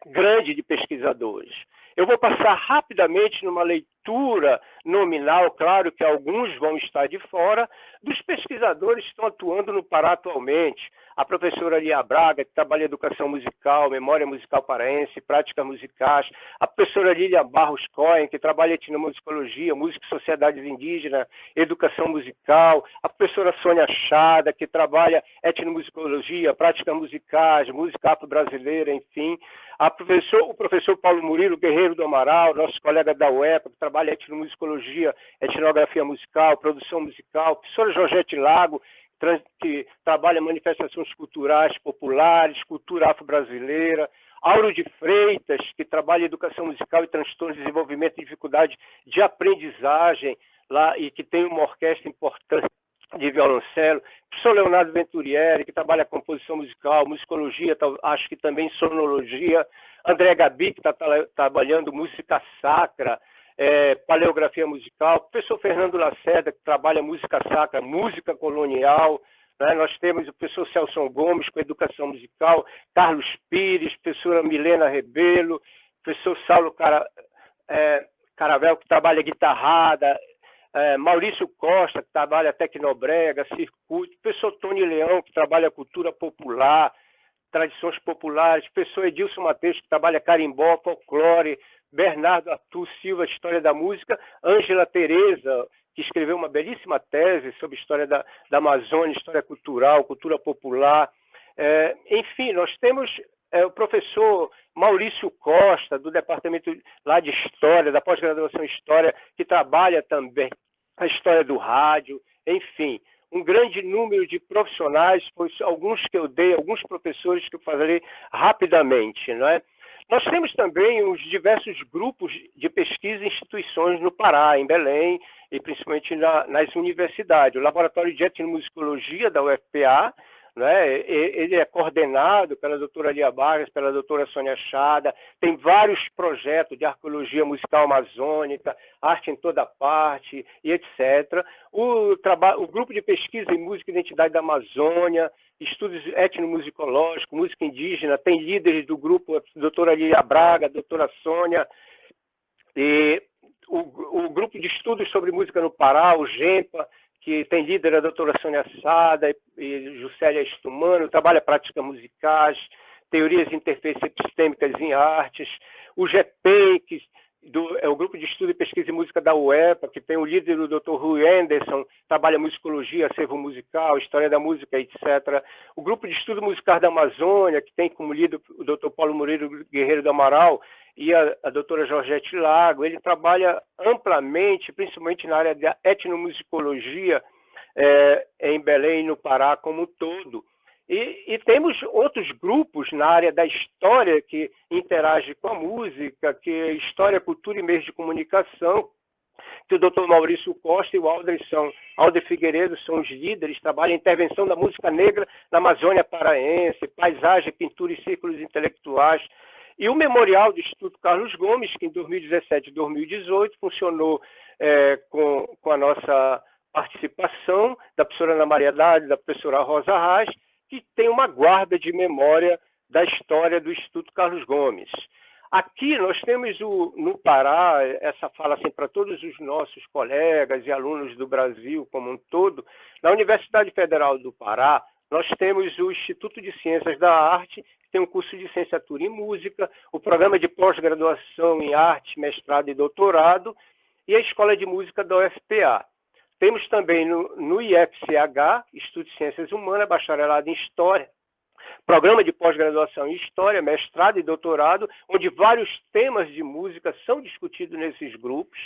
grande de pesquisadores. Eu vou passar rapidamente numa leitura nominal, claro que alguns vão estar de fora, dos pesquisadores que estão atuando no Pará atualmente. A professora Lia Braga, que trabalha em educação musical, memória musical paraense, práticas musicais. A professora Lília Barros Cohen, que trabalha em etnomusicologia, música e sociedades indígenas, educação musical. A professora Sônia Chada, que trabalha etnomusicologia, práticas musicais, música afro-brasileira, enfim. O professor Paulo Murilo Guerreiro do Amaral, nosso colega da UEPA, que trabalha em etnomusicologia, etnografia musical, produção musical. A professora Georgette Lago, que trabalha manifestações culturais populares, cultura afro-brasileira. Auro de Freitas, que trabalha educação musical e transtorno de desenvolvimento e dificuldade de aprendizagem, lá, e que tem uma orquestra importante de violoncelo. Professor Leonardo Venturieri, que trabalha composição musical, musicologia, acho que também sonologia. André Gabi, que está trabalhando música sacra, paleografia musical. Professor Fernando Lacerda, que trabalha música sacra, música colonial, né? Nós temos o professor Celso Gomes, com educação musical, Carlos Pires, professora Milena Rebelo, professor Saulo Caravel, que trabalha guitarrada, Maurício Costa, que trabalha tecnobrega, circuito, professor Tony Leão, que trabalha cultura popular, tradições populares, professor Edilson Mateus, que trabalha carimbó, folclore, Bernardo Arthur Silva, história da música, Ângela Tereza, que escreveu uma belíssima tese sobre história da Amazônia, história cultural, cultura popular. Enfim, nós temos o professor Maurício Costa, do departamento lá de História, da pós-graduação em História, que trabalha também a história do rádio, enfim. Um grande número de profissionais, alguns que eu dei, alguns professores que eu falei rapidamente, não é? Nós temos também os diversos grupos de pesquisa e instituições no Pará, em Belém, e principalmente nas universidades. O Laboratório de Etnomusicologia da UFPA, né, ele é coordenado pela doutora Lia Vargas, pela doutora Sônia Chada, tem vários projetos de arqueologia musical amazônica, arte em toda parte, e etc. O grupo de pesquisa em música e identidade da Amazônia, estudos etnomusicológicos, música indígena, tem líderes do grupo, a doutora Lia Braga, a doutora Sônia, e o grupo de estudos sobre música no Pará, o GEMPA, que tem líder a doutora Sônia Sada e Juscelia Stumano, trabalha práticas musicais, teorias de interface epistêmicas em artes, o GEPEN, que é o Grupo de Estudo e Pesquisa em Música da UEPA, que tem o líder, o Dr. Rui Anderson, trabalha musicologia, acervo musical, história da música, etc. O Grupo de Estudo Musical da Amazônia, que tem como líder o Dr. Paulo Moreira Guerreiro do Amaral e a doutora Georgette Lago. Ele trabalha amplamente, principalmente na área da etnomusicologia em Belém e no Pará como um todo. E temos outros grupos na área da história que interagem com a música, que é História, Cultura e Meios de Comunicação, que o Dr. Maurício Costa e o Alder Figueiredo são os líderes, trabalham em intervenção da música negra na Amazônia Paraense, paisagem, pintura e círculos intelectuais. E o Memorial do Instituto Carlos Gomes, que em 2017 e 2018 funcionou com a nossa participação, da professora Ana Maria Dade, da professora Rosa Reis, que tem uma guarda de memória da história do Instituto Carlos Gomes. Aqui nós temos no Pará, essa fala assim, para todos os nossos colegas e alunos do Brasil como um todo, na Universidade Federal do Pará, nós temos o Instituto de Ciências da Arte, que tem um curso de licenciatura em música, o programa de pós-graduação em arte, mestrado e doutorado, e a Escola de Música da UFPA. Temos também no IFCH, Instituto de Ciências Humanas, bacharelado em História, programa de pós-graduação em História, mestrado e doutorado, onde vários temas de música são discutidos nesses grupos.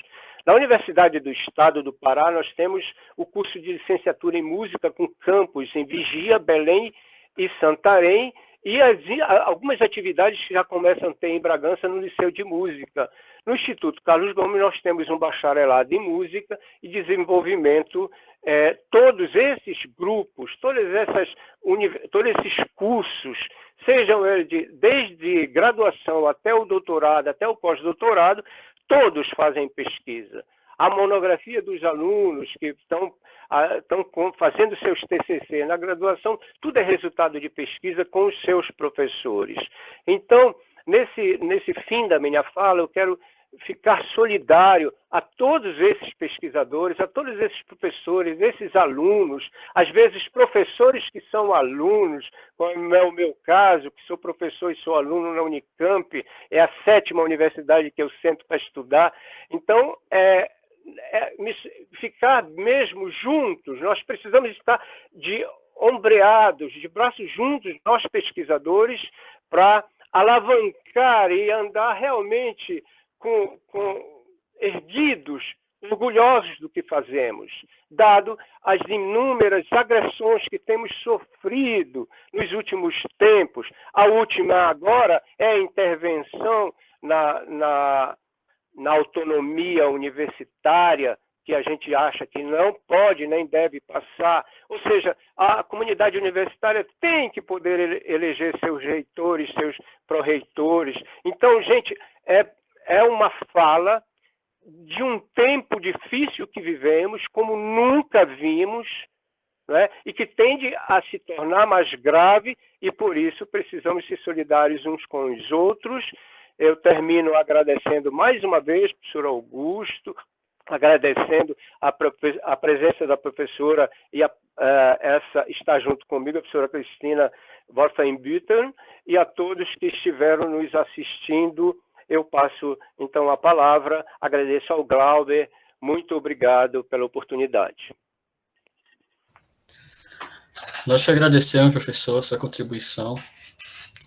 Na Universidade do Estado do Pará, nós temos o curso de licenciatura em música com campus em Vigia, Belém e Santarém, e algumas atividades que já começam a ter em Bragança no Liceu de Música. No Instituto Carlos Gomes, nós temos um bacharelado em música e desenvolvimento. Todos esses grupos, todos esses cursos, sejam eles desde graduação até o doutorado, até o pós-doutorado, todos fazem pesquisa. A monografia dos alunos que estão fazendo seus TCC na graduação, tudo é resultado de pesquisa com os seus professores. Então, nesse fim da minha fala, eu quero ficar solidário a todos esses pesquisadores, a todos esses professores, esses alunos, às vezes professores que são alunos, como é o meu caso, que sou professor e sou aluno na Unicamp, é a 7ª universidade que eu sento para estudar. Então, ficar mesmo juntos, nós precisamos estar ombreados, de braços juntos, nós pesquisadores, para alavancar e andar realmente erguidos, orgulhosos do que fazemos, dado as inúmeras agressões que temos sofrido nos últimos tempos. A última agora é a intervenção na autonomia universitária, que a gente acha que não pode nem deve passar. Ou seja, a comunidade universitária tem que poder eleger seus reitores, seus pró-reitores. Então, gente, é uma fala de um tempo difícil que vivemos, como nunca vimos, né? E que tende a se tornar mais grave, e por isso precisamos ser solidários uns com os outros. Eu termino agradecendo mais uma vez, professor Augusto, agradecendo a presença da professora e essa está junto comigo, a professora Cristina Wolfenbüttner, e a todos que estiveram nos assistindo. Eu passo, então, a palavra, agradeço ao Glauber, muito obrigado pela oportunidade. Nós te agradecemos, professor, sua contribuição.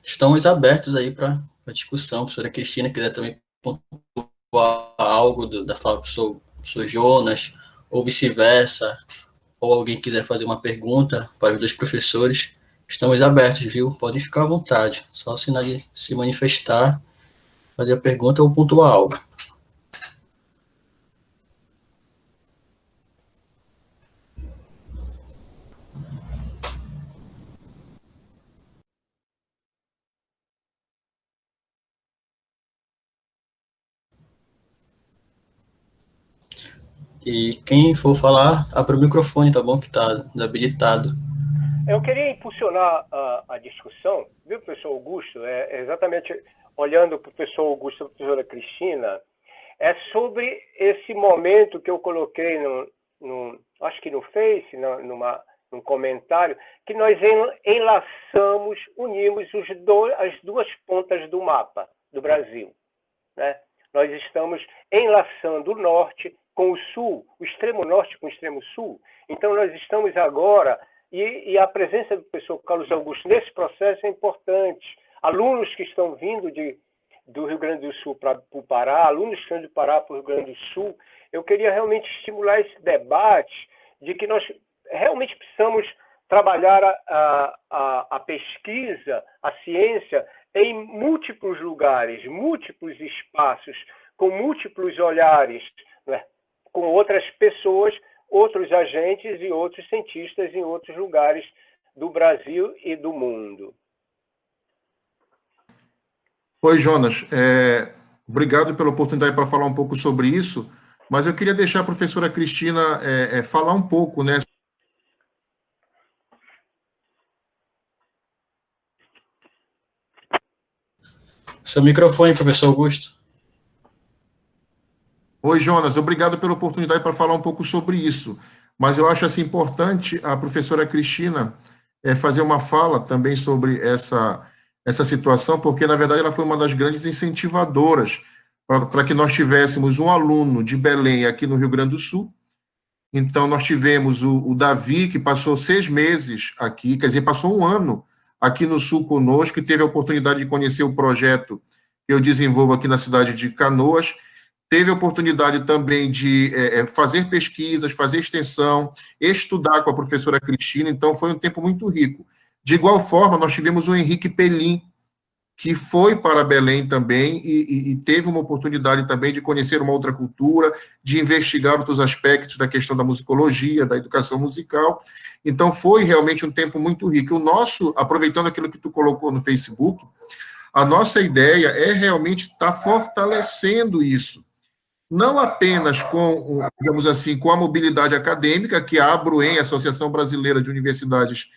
Estamos abertos aí para a discussão. A professora Cristina quiser também pontuar algo da fala do professor Jonas, ou vice-versa, ou alguém quiser fazer uma pergunta para os dois professores, estamos abertos, viu? Podem ficar à vontade. Só se manifestar, fazer a pergunta ou pontuar algo. E quem for falar, abre o microfone, tá bom? Que está desabilitado. Eu queria impulsionar a discussão, viu, professor Augusto? Exatamente olhando para o professor Augusto e a professora Cristina, é sobre esse momento que eu coloquei, acho que no Face, num comentário, que nós enlaçamos, unimos as duas pontas do mapa do Brasil, né? Nós estamos enlaçando o norte com o sul, o extremo norte com o extremo sul. Então, nós estamos agora, e a presença do professor Carlos Augusto nesse processo é importante. Alunos que estão vindo do Rio Grande do Sul para o Pará, alunos que estão do Pará para o Rio Grande do Sul, eu queria realmente estimular esse debate de que nós realmente precisamos trabalhar a pesquisa, a ciência, em múltiplos lugares, múltiplos espaços, com múltiplos olhares, né? Com outras pessoas, outros agentes e outros cientistas em outros lugares do Brasil e do mundo. Oi, Jonas. Obrigado pela oportunidade para falar um pouco sobre isso, mas eu queria deixar a professora Cristina falar um pouco, né? Seu microfone, professor Augusto. Oi, Jonas, obrigado pela oportunidade para falar um pouco sobre isso, mas eu acho assim, importante a professora Cristina fazer uma fala também sobre essa situação, porque, na verdade, ela foi uma das grandes incentivadoras para que nós tivéssemos um aluno de Belém aqui no Rio Grande do Sul. Então, nós tivemos o Davi, que passou 6 meses aqui, quer dizer, passou 1 ano aqui no Sul conosco, e teve a oportunidade de conhecer o projeto que eu desenvolvo aqui na cidade de Canoas. Teve a oportunidade também de fazer pesquisas, fazer extensão, estudar com a professora Cristina, então foi um tempo muito rico. De igual forma, nós tivemos o Henrique Pelim, que foi para Belém também e teve uma oportunidade também de conhecer uma outra cultura, de investigar outros aspectos da questão da musicologia, da educação musical. Então, foi realmente um tempo muito rico. O nosso, aproveitando aquilo que tu colocou no Facebook, a nossa ideia é realmente estar fortalecendo isso, não apenas com, digamos assim, com a mobilidade acadêmica, que a ABRUEM, Associação Brasileira de Universidades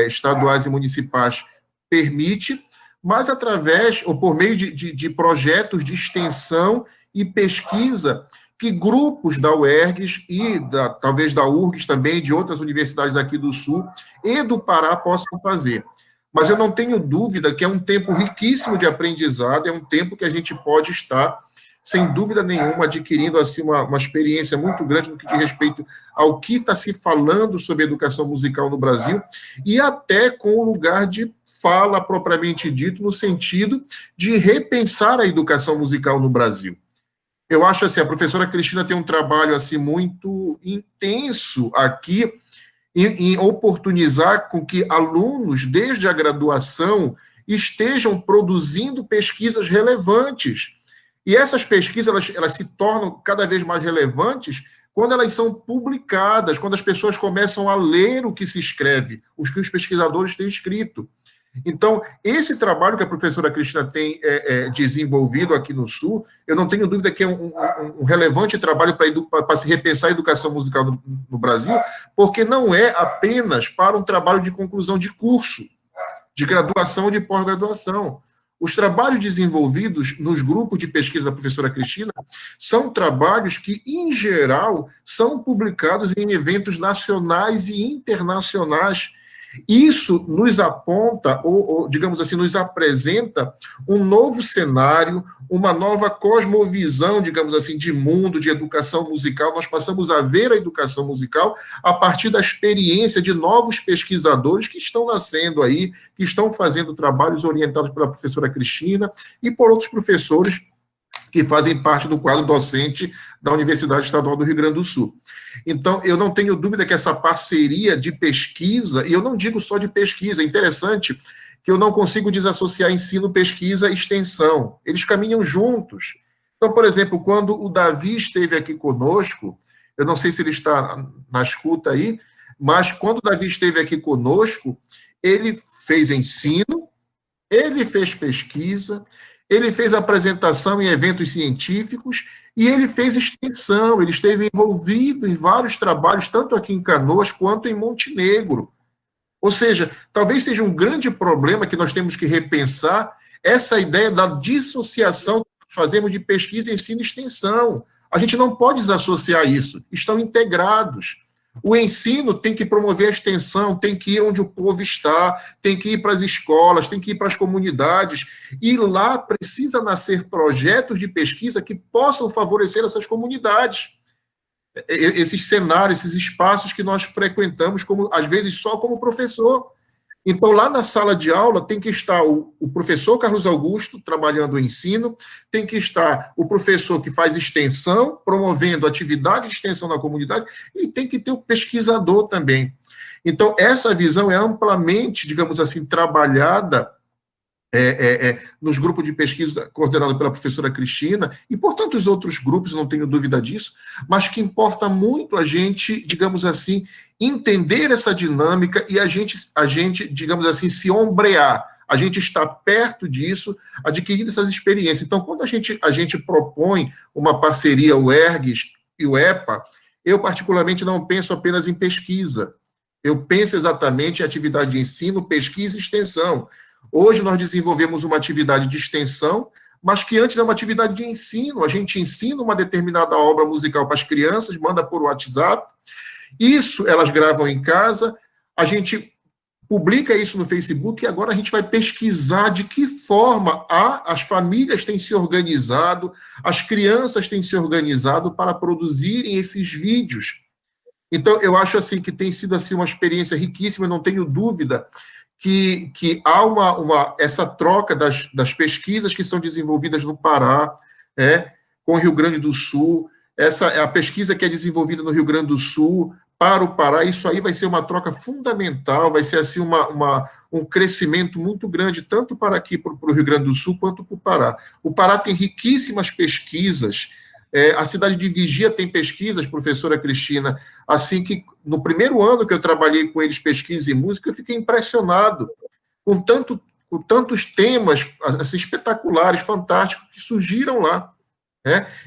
Estaduais e Municipais, permite, mas através, ou por meio de projetos de extensão e pesquisa que grupos da UERGS e talvez da URGS também, de outras universidades aqui do Sul e do Pará possam fazer. Mas eu não tenho dúvida que é um tempo riquíssimo de aprendizado, é um tempo que a gente pode estar, sem dúvida nenhuma, adquirindo assim, uma experiência muito grande no que diz respeito ao que está se falando sobre educação musical no Brasil, e até com o lugar de fala propriamente dito, no sentido de repensar a educação musical no Brasil. Eu acho assim, a professora Cristina tem um trabalho assim muito intenso aqui em oportunizar com que alunos, desde a graduação, estejam produzindo pesquisas relevantes. E essas pesquisas, elas se tornam cada vez mais relevantes quando elas são publicadas, quando as pessoas começam a ler o que se escreve, o que os pesquisadores têm escrito. Então, esse trabalho que a professora Cristina tem desenvolvido aqui no Sul, eu não tenho dúvida que é um relevante trabalho para se repensar a educação musical no Brasil, porque não é apenas para um trabalho de conclusão de curso, de graduação ou de pós-graduação. Os trabalhos desenvolvidos nos grupos de pesquisa da professora Cristina são trabalhos que, em geral, são publicados em eventos nacionais e internacionais. Isso nos aponta, ou digamos assim, nos apresenta um novo cenário, uma nova cosmovisão, digamos assim, de mundo, de educação musical. Nós passamos a ver a educação musical a partir da experiência de novos pesquisadores que estão nascendo aí, que estão fazendo trabalhos orientados pela professora Cristina e por outros professores que fazem parte do quadro docente da Universidade Estadual do Rio Grande do Sul. Então, eu não tenho dúvida que essa parceria de pesquisa, e eu não digo só de pesquisa, é interessante que eu não consigo desassociar ensino, pesquisa e extensão. Eles caminham juntos. Então, por exemplo, quando o Davi esteve aqui conosco, eu não sei se ele está na escuta aí, mas quando o Davi esteve aqui conosco, ele fez ensino, ele fez pesquisa, ele fez apresentação em eventos científicos e ele fez extensão, ele esteve envolvido em vários trabalhos, tanto aqui em Canoas quanto em Montenegro. Ou seja, talvez seja um grande problema que nós temos que repensar essa ideia da dissociação que fazemos de pesquisa, ensino e extensão. A gente não pode desassociar isso, estão integrados. O ensino tem que promover a extensão, tem que ir onde o povo está, tem que ir para as escolas, tem que ir para as comunidades, e lá precisa nascer projetos de pesquisa que possam favorecer essas comunidades, esses cenários, esses espaços que nós frequentamos, como, às vezes só como professor. Então, lá na sala de aula tem que estar o professor Carlos Augusto, trabalhando o ensino, tem que estar o professor que faz extensão, promovendo atividade de extensão na comunidade, e tem que ter o pesquisador também. Então, essa visão é amplamente, digamos assim, trabalhada nos grupos de pesquisa coordenados pela professora Cristina, e por tantos outros grupos, não tenho dúvida disso, mas que importa muito a gente, digamos assim, entender essa dinâmica e a gente, digamos assim, se ombrear, a gente está perto disso, adquirindo essas experiências. Então, quando a gente propõe uma parceria, o ERGS e o EPA, eu particularmente não penso apenas em pesquisa, eu penso exatamente em atividade de ensino, pesquisa e extensão. Hoje nós desenvolvemos uma atividade de extensão, mas que antes é uma atividade de ensino. A gente ensina uma determinada obra musical para as crianças, manda por WhatsApp, isso elas gravam em casa, a gente publica isso no Facebook e agora a gente vai pesquisar de que forma as famílias têm se organizado, as crianças têm se organizado para produzirem esses vídeos. Então, eu acho assim que tem sido assim, uma experiência riquíssima, eu não tenho dúvida que há essa troca das pesquisas que são desenvolvidas no Pará, com o Rio Grande do Sul, a pesquisa que é desenvolvida no Rio Grande do Sul para o Pará, isso aí vai ser uma troca fundamental, vai ser assim um crescimento muito grande, tanto para aqui, para o Rio Grande do Sul, quanto para o Pará. O Pará tem riquíssimas pesquisas, a cidade de Vigia tem pesquisas, professora Cristina, assim que no primeiro ano que eu trabalhei com eles, pesquisa e música, eu fiquei impressionado com tantos temas assim, espetaculares, fantásticos, que surgiram lá.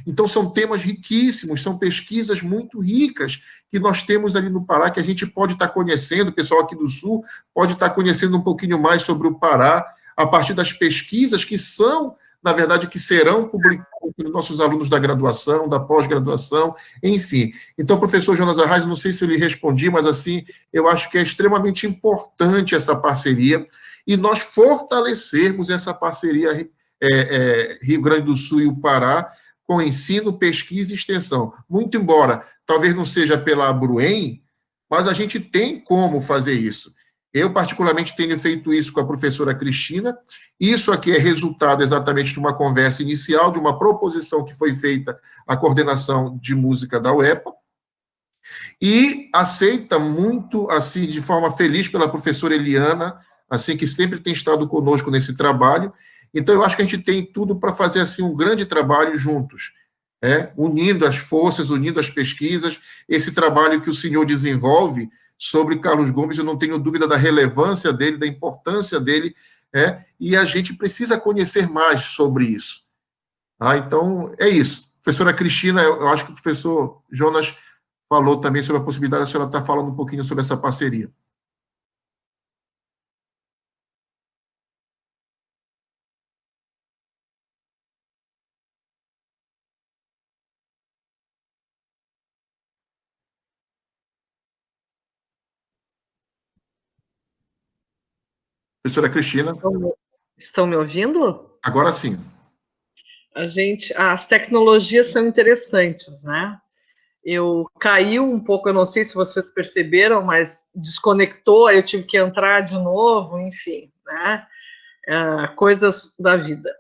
Então, são temas riquíssimos, são pesquisas muito ricas que nós temos ali no Pará, que a gente pode estar conhecendo, o pessoal aqui do Sul pode estar conhecendo um pouquinho mais sobre o Pará, a partir das pesquisas que são, na verdade, que serão publicadas pelos nossos alunos da graduação, da pós-graduação, enfim. Então, professor Jonas Arraes, não sei se eu lhe respondi, mas, assim, eu acho que é extremamente importante essa parceria, e nós fortalecermos essa parceria Rio Grande do Sul e o Pará, com ensino, pesquisa e extensão. Muito embora, talvez não seja pela Abruen, mas a gente tem como fazer isso. Eu, particularmente, tenho feito isso com a professora Cristina. Isso aqui é resultado exatamente de uma conversa inicial, de uma proposição que foi feita à coordenação de música da UEPA, e aceita muito, assim, de forma feliz pela professora Eliana, assim, que sempre tem estado conosco nesse trabalho. Então, eu acho que a gente tem tudo para fazer assim, um grande trabalho juntos, unindo as forças, unindo as pesquisas, esse trabalho que o senhor desenvolve, sobre Carlos Gomes, eu não tenho dúvida da relevância dele, da importância dele, e a gente precisa conhecer mais sobre isso. Então, é isso. Professora Cristina, eu acho que o professor Jonas falou também sobre a possibilidade, a senhora está falando um pouquinho sobre essa parceria. Professora Cristina. Estão me ouvindo? Agora sim. As tecnologias são interessantes, né? Eu caiu um pouco, eu não sei se vocês perceberam, mas desconectou, aí eu tive que entrar de novo, enfim, né? Coisas da vida.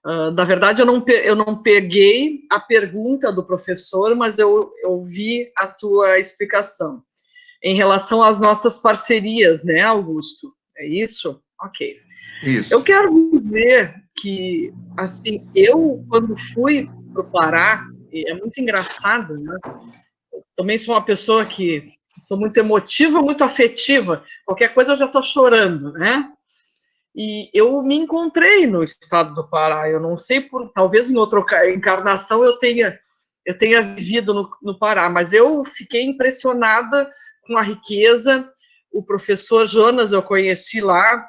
Na verdade, eu não peguei a pergunta do professor, mas eu vi a tua explicação. Em relação às nossas parcerias, né, Augusto? É isso? Ok. Isso. Eu quero dizer que, assim, eu, quando fui para o Pará, é muito engraçado, né? Eu também sou uma pessoa que sou muito emotiva, muito afetiva. Qualquer coisa eu já estou chorando, né? E eu me encontrei no estado do Pará. Eu não sei, talvez em outra encarnação eu tenha vivido no Pará, mas eu fiquei impressionada com a riqueza. O professor Jonas eu conheci lá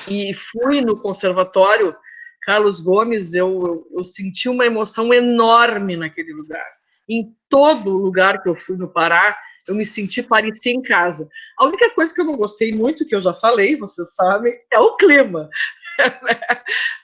e fui no conservatório Carlos Gomes. Eu senti uma emoção enorme naquele lugar. Em todo lugar que eu fui no Pará, eu me senti, parecia em casa. A única coisa que eu não gostei muito, que eu já falei, vocês sabem, é o clima.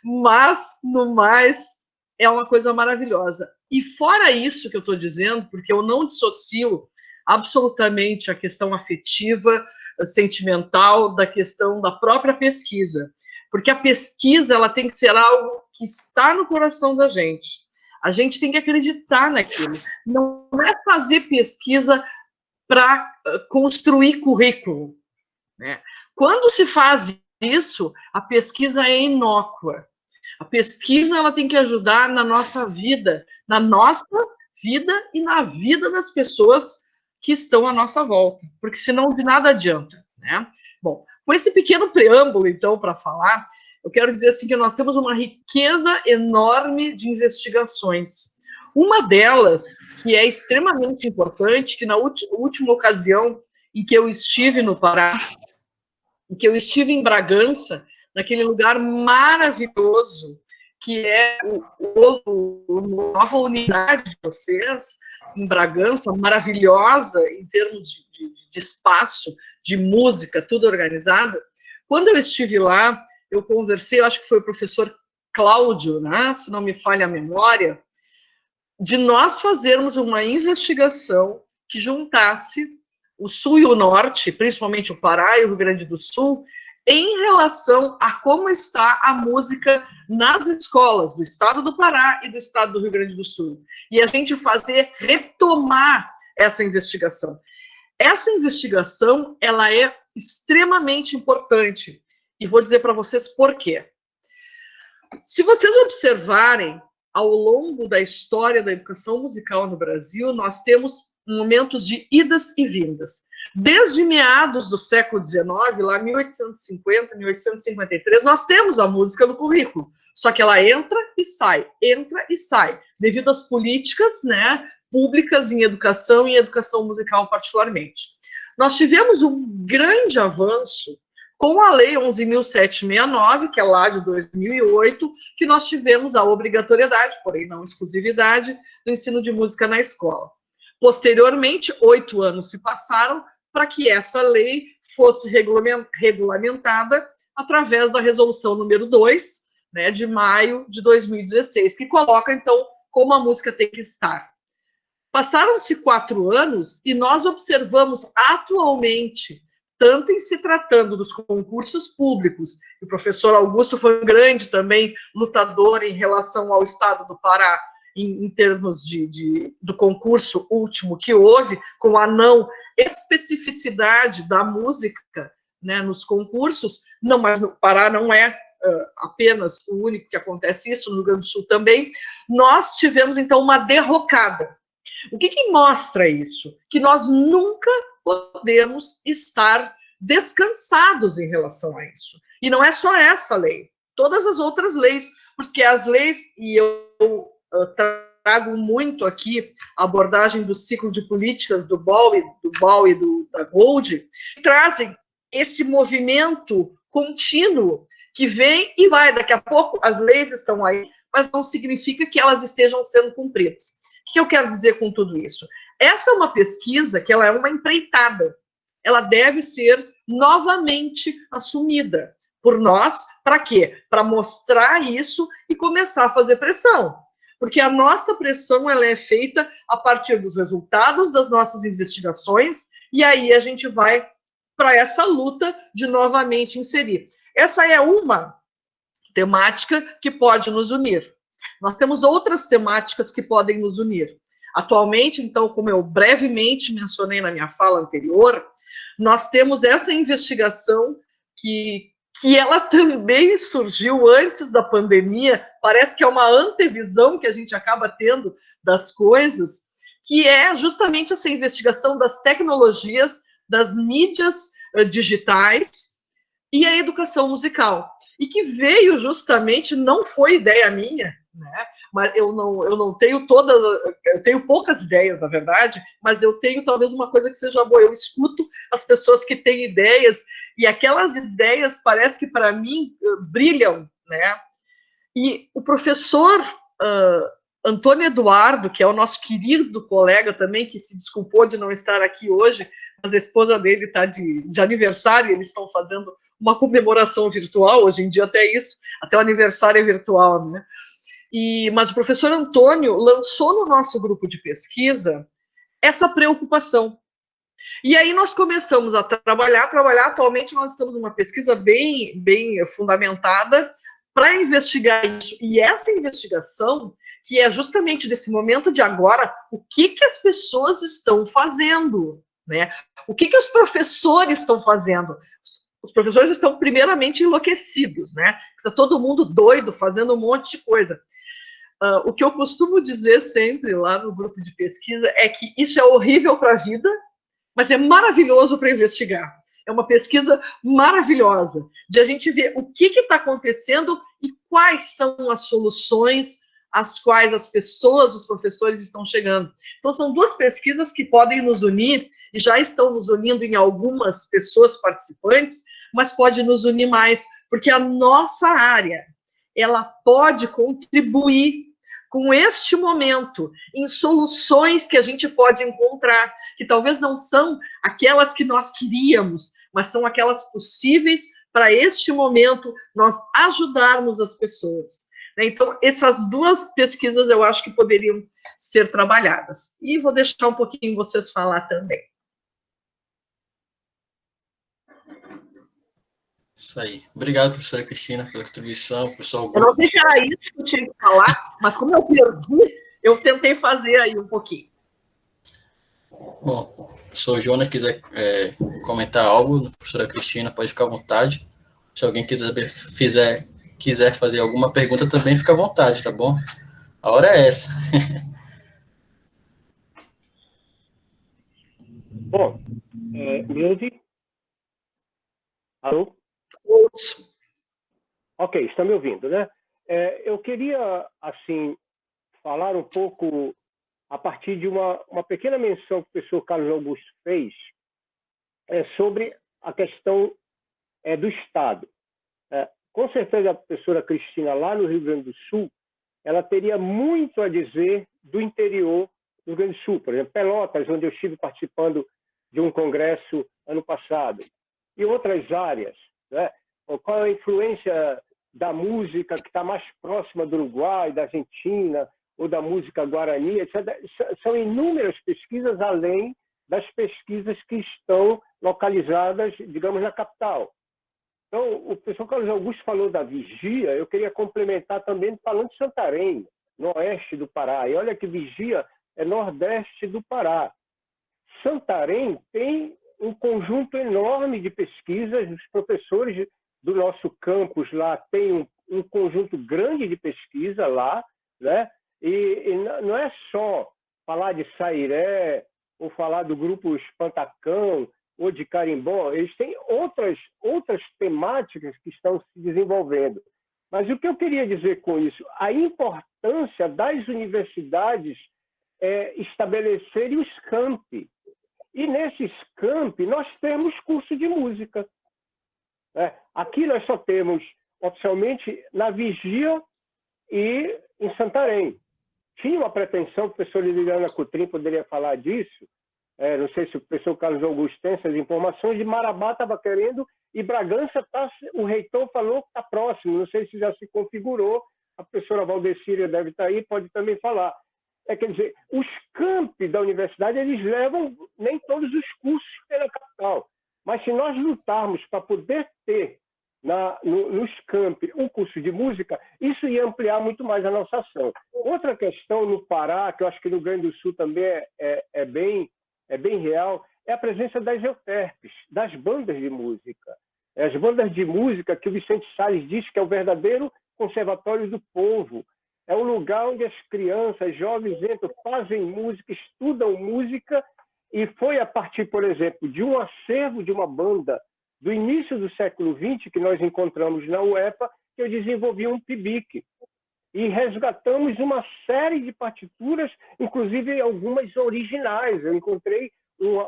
Mas, no mais, é uma coisa maravilhosa. E fora isso que eu estou dizendo, porque eu não dissocio absolutamente a questão afetiva, sentimental, da questão da própria pesquisa. Porque a pesquisa ela tem que ser algo que está no coração da gente. A gente tem que acreditar naquilo. Não é fazer pesquisa para construir currículo, né? Quando se faz isso, a pesquisa é inócua. A pesquisa ela tem que ajudar na nossa vida e na vida das pessoas que estão à nossa volta, porque senão de nada adianta, né? Bom, com esse pequeno preâmbulo, então, para falar, eu quero dizer assim que nós temos uma riqueza enorme de investigações. Uma delas, que é extremamente importante, que na última ocasião em que eu estive no Pará, em que eu estive em Bragança, naquele lugar maravilhoso, que é a nova unidade de vocês, em Bragança, maravilhosa em termos de espaço, de música, tudo organizado. Quando eu estive lá, eu conversei, acho que foi o professor Cláudio, né, se não me falha a memória, de nós fazermos uma investigação que juntasse o Sul e o Norte, principalmente o Pará e o Rio Grande do Sul, em relação a como está a música nas escolas do estado do Pará e do estado do Rio Grande do Sul. E a gente retomar essa investigação. Essa investigação, ela é extremamente importante. E vou dizer para vocês por quê. Se vocês observarem, ao longo da história da educação musical no Brasil, nós temos momentos de idas e vindas. Desde meados do século XIX, lá 1850, 1853, nós temos a música no currículo, só que ela entra e sai, devido às políticas, né, públicas em educação e educação musical particularmente. Nós tivemos um grande avanço com a Lei 11.769, que é lá de 2008, que nós tivemos a obrigatoriedade, porém não exclusividade, do ensino de música na escola. Posteriormente, 8 anos se passaram para que essa lei fosse regulamentada através da resolução número 2, né, de maio de 2016, que coloca, então, como a música tem que estar. Passaram-se 4 anos e nós observamos atualmente, tanto em se tratando dos concursos públicos, o professor Augusto foi um grande também lutador em relação ao estado do Pará, em termos do concurso último que houve, com a não especificidade da música, né, nos concursos, não, mas no Pará não é apenas o único que acontece isso, no Rio Grande do Sul também, nós tivemos, então, uma derrocada. O que mostra isso? Que nós nunca podemos estar descansados em relação a isso. E não é só essa lei, todas as outras leis, porque as leis, e eu trago muito aqui a abordagem do ciclo de políticas do Ball e da Gold, trazem esse movimento contínuo que vem e vai. Daqui a pouco as leis estão aí, mas não significa que elas estejam sendo cumpridas. O que eu quero dizer com tudo isso? Essa é uma pesquisa que ela é uma empreitada. Ela deve ser novamente assumida por nós. Para quê? Para mostrar isso e começar a fazer pressão. Porque a nossa pressão ela é feita a partir dos resultados das nossas investigações, e aí a gente vai para essa luta de novamente inserir. Essa é uma temática que pode nos unir. Nós temos outras temáticas que podem nos unir. Atualmente, então, como eu brevemente mencionei na minha fala anterior, nós temos essa investigação que ela também surgiu antes da pandemia, parece que é uma antevisão que a gente acaba tendo das coisas, que é justamente essa investigação das tecnologias, das mídias digitais e a educação musical. E que veio justamente, não foi ideia minha, né? Mas eu não tenho todas, eu tenho poucas ideias, na verdade, mas eu tenho talvez uma coisa que seja boa. Eu escuto as pessoas que têm ideias, e aquelas ideias parece que para mim brilham, né? E o professor Antônio Eduardo, que é o nosso querido colega também, que se desculpou de não estar aqui hoje, mas a esposa dele está de aniversário, eles estão fazendo uma comemoração virtual, hoje em dia até isso, até o aniversário é virtual, né? Mas o professor Antônio lançou no nosso grupo de pesquisa essa preocupação. E aí nós começamos a trabalhar, atualmente nós estamos numa pesquisa bem fundamentada para investigar isso. E essa investigação, que é justamente desse momento de agora, o que as pessoas estão fazendo, né? O que os professores estão fazendo? Os professores estão primeiramente enlouquecidos, né? Está todo mundo doido, fazendo um monte de coisa. O que eu costumo dizer sempre lá no grupo de pesquisa é que isso é horrível para a vida, mas é maravilhoso para investigar. É uma pesquisa maravilhosa, de a gente ver o que está acontecendo e quais são as soluções às quais as pessoas, os professores estão chegando. Então, são duas pesquisas que podem nos unir, e já estão nos unindo em algumas pessoas participantes, mas pode nos unir mais, porque a nossa área, ela pode contribuir com este momento em soluções que a gente pode encontrar, que talvez não são aquelas que nós queríamos, mas são aquelas possíveis para este momento nós ajudarmos as pessoas. Então, essas duas pesquisas eu acho que poderiam ser trabalhadas. E vou deixar um pouquinho vocês falar também. Isso aí. Obrigado, professora Cristina, pela contribuição. Professor Augusto. Eu não sei se era isso que eu tinha que falar, mas como eu perdi, eu tentei fazer aí um pouquinho. Bom, se o professor Jonas quiser comentar algo, professora Cristina, pode ficar à vontade. Se alguém quiser fazer alguma pergunta também, fica à vontade, tá bom? A hora é essa. Bom, Milde? Alô? Ok, está me ouvindo, né? Eu queria, assim, falar um pouco a partir de uma pequena menção que o professor Carlos Augusto fez sobre a questão do Estado. Com certeza, a professora Cristina, lá no Rio Grande do Sul, ela teria muito a dizer do interior do Rio Grande do Sul, por exemplo, Pelotas, onde eu estive participando de um congresso ano passado, e outras áreas, né? Qual a influência da música que está mais próxima do Uruguai, da Argentina, ou da música guarani, etc. São inúmeras pesquisas, além das pesquisas que estão localizadas, digamos, na capital. Então, o professor Carlos Augusto falou da Vigia, eu queria complementar também falando de Santarém, no oeste do Pará. E olha que Vigia é nordeste do Pará. Santarém tem um conjunto enorme de pesquisas, os professores do nosso campus lá têm um conjunto grande de pesquisa lá, né? E não é só falar de Sairé, ou falar do grupo Espantacão, ou de Carimbó, eles têm outras temáticas que estão se desenvolvendo. Mas o que eu queria dizer com isso? A importância das universidades estabelecerem os campi. E nesses campi nós temos curso de música. Aqui nós só temos, oficialmente, na Vigia e em Santarém. Tinha uma pretensão, o professor Liliana Coutrin poderia falar disso, não sei se o professor Carlos Augusto tem essas informações, de Marabá estava querendo, e Bragança, o reitor falou que está próximo, não sei se já se configurou, a professora Valdecíria deve estar aí, pode também falar. Quer dizer, os campi da universidade, eles levam nem todos os cursos pela capital, mas se nós lutarmos para poder ter nos campi um curso de música, isso ia ampliar muito mais a nossa ação. Outra questão no Pará, que eu acho que no Rio Grande do Sul também é bem real, é a presença das euterpes, das bandas de música. As bandas de música que o Vicente Salles diz que é o verdadeiro conservatório do povo. É o lugar onde as crianças, jovens entram, fazem música, estudam música, e foi a partir, por exemplo, de um acervo de uma banda do início do século XX, que nós encontramos na UEPA, que eu desenvolvi um PIBIC. E resgatamos uma série de partituras, inclusive algumas originais. Eu encontrei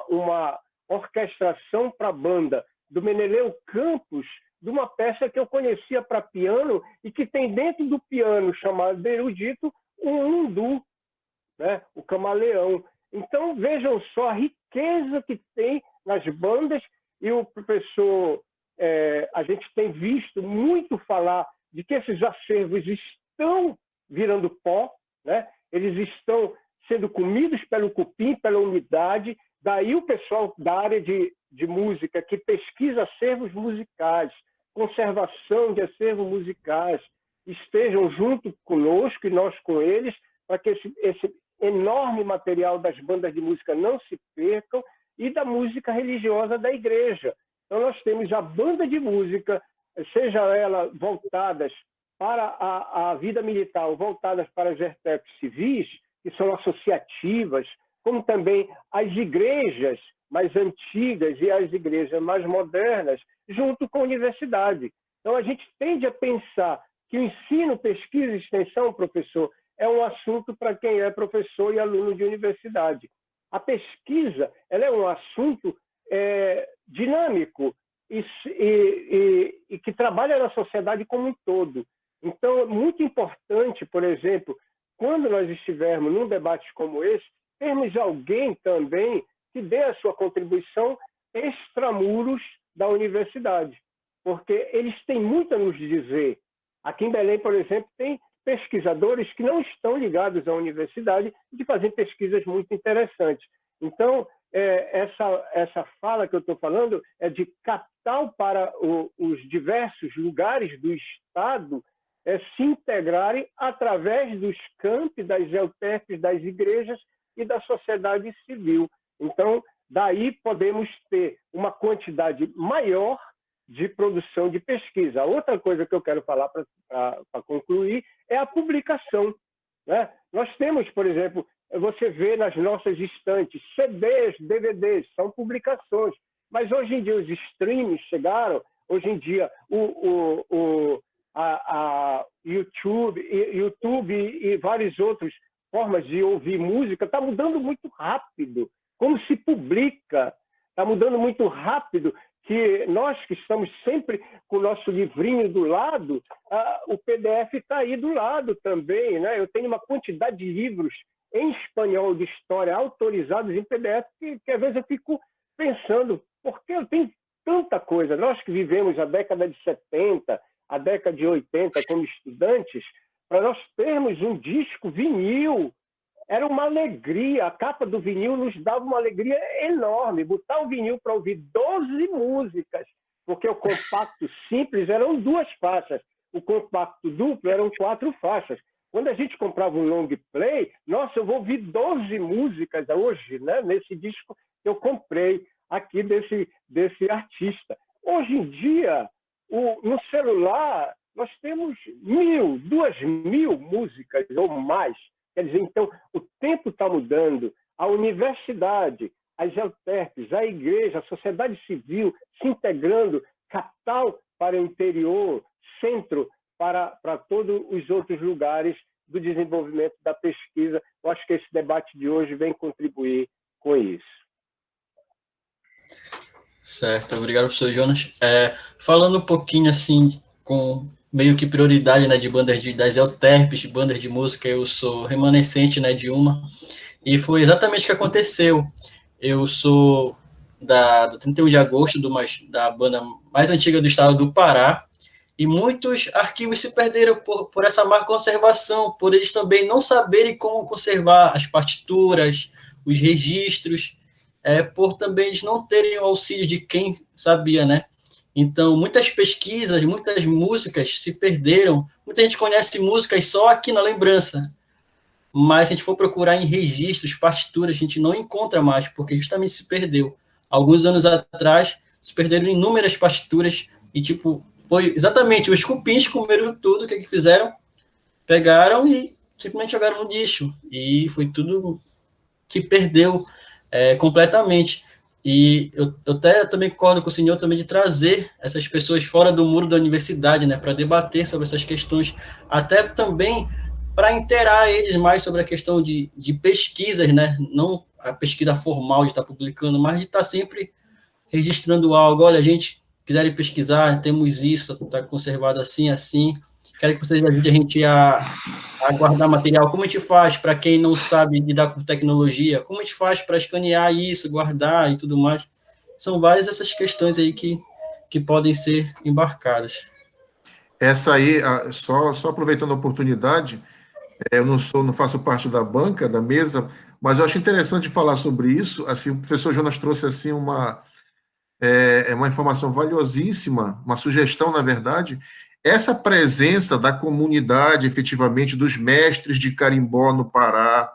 uma orquestração para banda do Meneleu Campos, de uma peça que eu conhecia para piano e que tem dentro do piano, chamado de erudito, um undu, né? O camaleão. Então, vejam só a riqueza que tem nas bandas. E o professor, a gente tem visto muito falar de que esses acervos estão virando pó, né? Eles estão sendo comidos pelo cupim, pela umidade. Daí o pessoal da área de música, que pesquisa acervos musicais, conservação de acervos musicais, estejam junto conosco e nós com eles, para que esse enorme material das bandas de música não se percam, e da música religiosa da igreja. Então, nós temos a banda de música, seja ela voltadas para a vida militar ou voltadas para as ERTEPs civis, que são associativas, como também as igrejas mais antigas e as igrejas mais modernas, junto com a universidade. Então, a gente tende a pensar que o ensino, pesquisa e extensão, professor, é um assunto para quem é professor e aluno de universidade. A pesquisa, ela é um assunto dinâmico e que trabalha na sociedade como um todo. Então, é muito importante, por exemplo, quando nós estivermos num debate como esse, termos alguém também que dê a sua contribuição extramuros da universidade, porque eles têm muito a nos dizer. Aqui em Belém, por exemplo, tem pesquisadores que não estão ligados à universidade e que fazem pesquisas muito interessantes. Então, essa fala que eu estou falando é de capital para os diversos lugares do Estado se integrarem através dos campi, das EUTERPs, das igrejas e da sociedade civil. Então, daí podemos ter uma quantidade maior de produção de pesquisa. Outra coisa que eu quero falar para concluir é a publicação, né? Nós temos, por exemplo, você vê nas nossas estantes CDs, DVDs, são publicações, mas hoje em dia os streams chegaram, hoje em dia YouTube e várias outras formas de ouvir música está mudando muito rápido. Como se publica, está mudando muito rápido, que nós que estamos sempre com o nosso livrinho do lado, o PDF está aí do lado também, né? Eu tenho uma quantidade de livros em espanhol de história autorizados em PDF que às vezes eu fico pensando, por que eu tenho tanta coisa? Nós que vivemos a década de 70, a década de 80 como estudantes, para nós termos um disco vinil, era uma alegria. A capa do vinil nos dava uma alegria enorme. Botar o vinil para ouvir 12 músicas, porque o compacto simples eram 2 faixas, o compacto duplo eram 4 faixas. Quando a gente comprava um long play, nossa, eu vou ouvir 12 músicas hoje, né, nesse disco que eu comprei aqui desse artista. Hoje em dia, no celular, nós temos 1.000, 2.000 músicas ou mais. Quer dizer, então, o tempo está mudando, a universidade, as EUTERPs, a igreja, a sociedade civil se integrando, capital para o interior, centro para todos os outros lugares do desenvolvimento da pesquisa. Eu acho que esse debate de hoje vem contribuir com isso. Certo, obrigado, professor Jonas. Falando um pouquinho, assim, com meio que prioridade, né, de bandas das EUTERPs, de bandas de música, eu sou remanescente, né, de uma, e foi exatamente o que aconteceu. Eu sou do 31 de agosto, da banda mais antiga do estado do Pará, e muitos arquivos se perderam por essa má conservação, por eles também não saberem como conservar as partituras, os registros, por também eles não terem o auxílio de quem sabia, né? Então, muitas pesquisas, muitas músicas se perderam. Muita gente conhece músicas só aqui na lembrança, mas se a gente for procurar em registros, partituras, a gente não encontra mais, porque justamente se perdeu. Alguns anos atrás, se perderam inúmeras partituras e, tipo, foi exatamente, os cupins comeram tudo, o que fizeram? Pegaram e simplesmente jogaram no lixo. E foi tudo que perdeu completamente. E eu até também concordo com o senhor também de trazer essas pessoas fora do muro da universidade, né, para debater sobre essas questões, até também para inteirar eles mais sobre a questão de pesquisas, né, não a pesquisa formal de estar publicando, mas de estar sempre registrando algo. Olha, a gente quiserem pesquisar, temos isso, está conservado assim, assim, quero que vocês ajudem a gente a guardar material. Como a gente faz para quem não sabe lidar com tecnologia? Como a gente faz para escanear isso, guardar e tudo mais? São várias essas questões aí que podem ser embarcadas. Essa aí, só aproveitando a oportunidade, eu não faço parte da banca, da mesa, mas eu acho interessante falar sobre isso. Assim, o professor Jonas trouxe assim uma informação valiosíssima, uma sugestão, na verdade. Essa presença da comunidade, efetivamente, dos mestres de carimbó no Pará,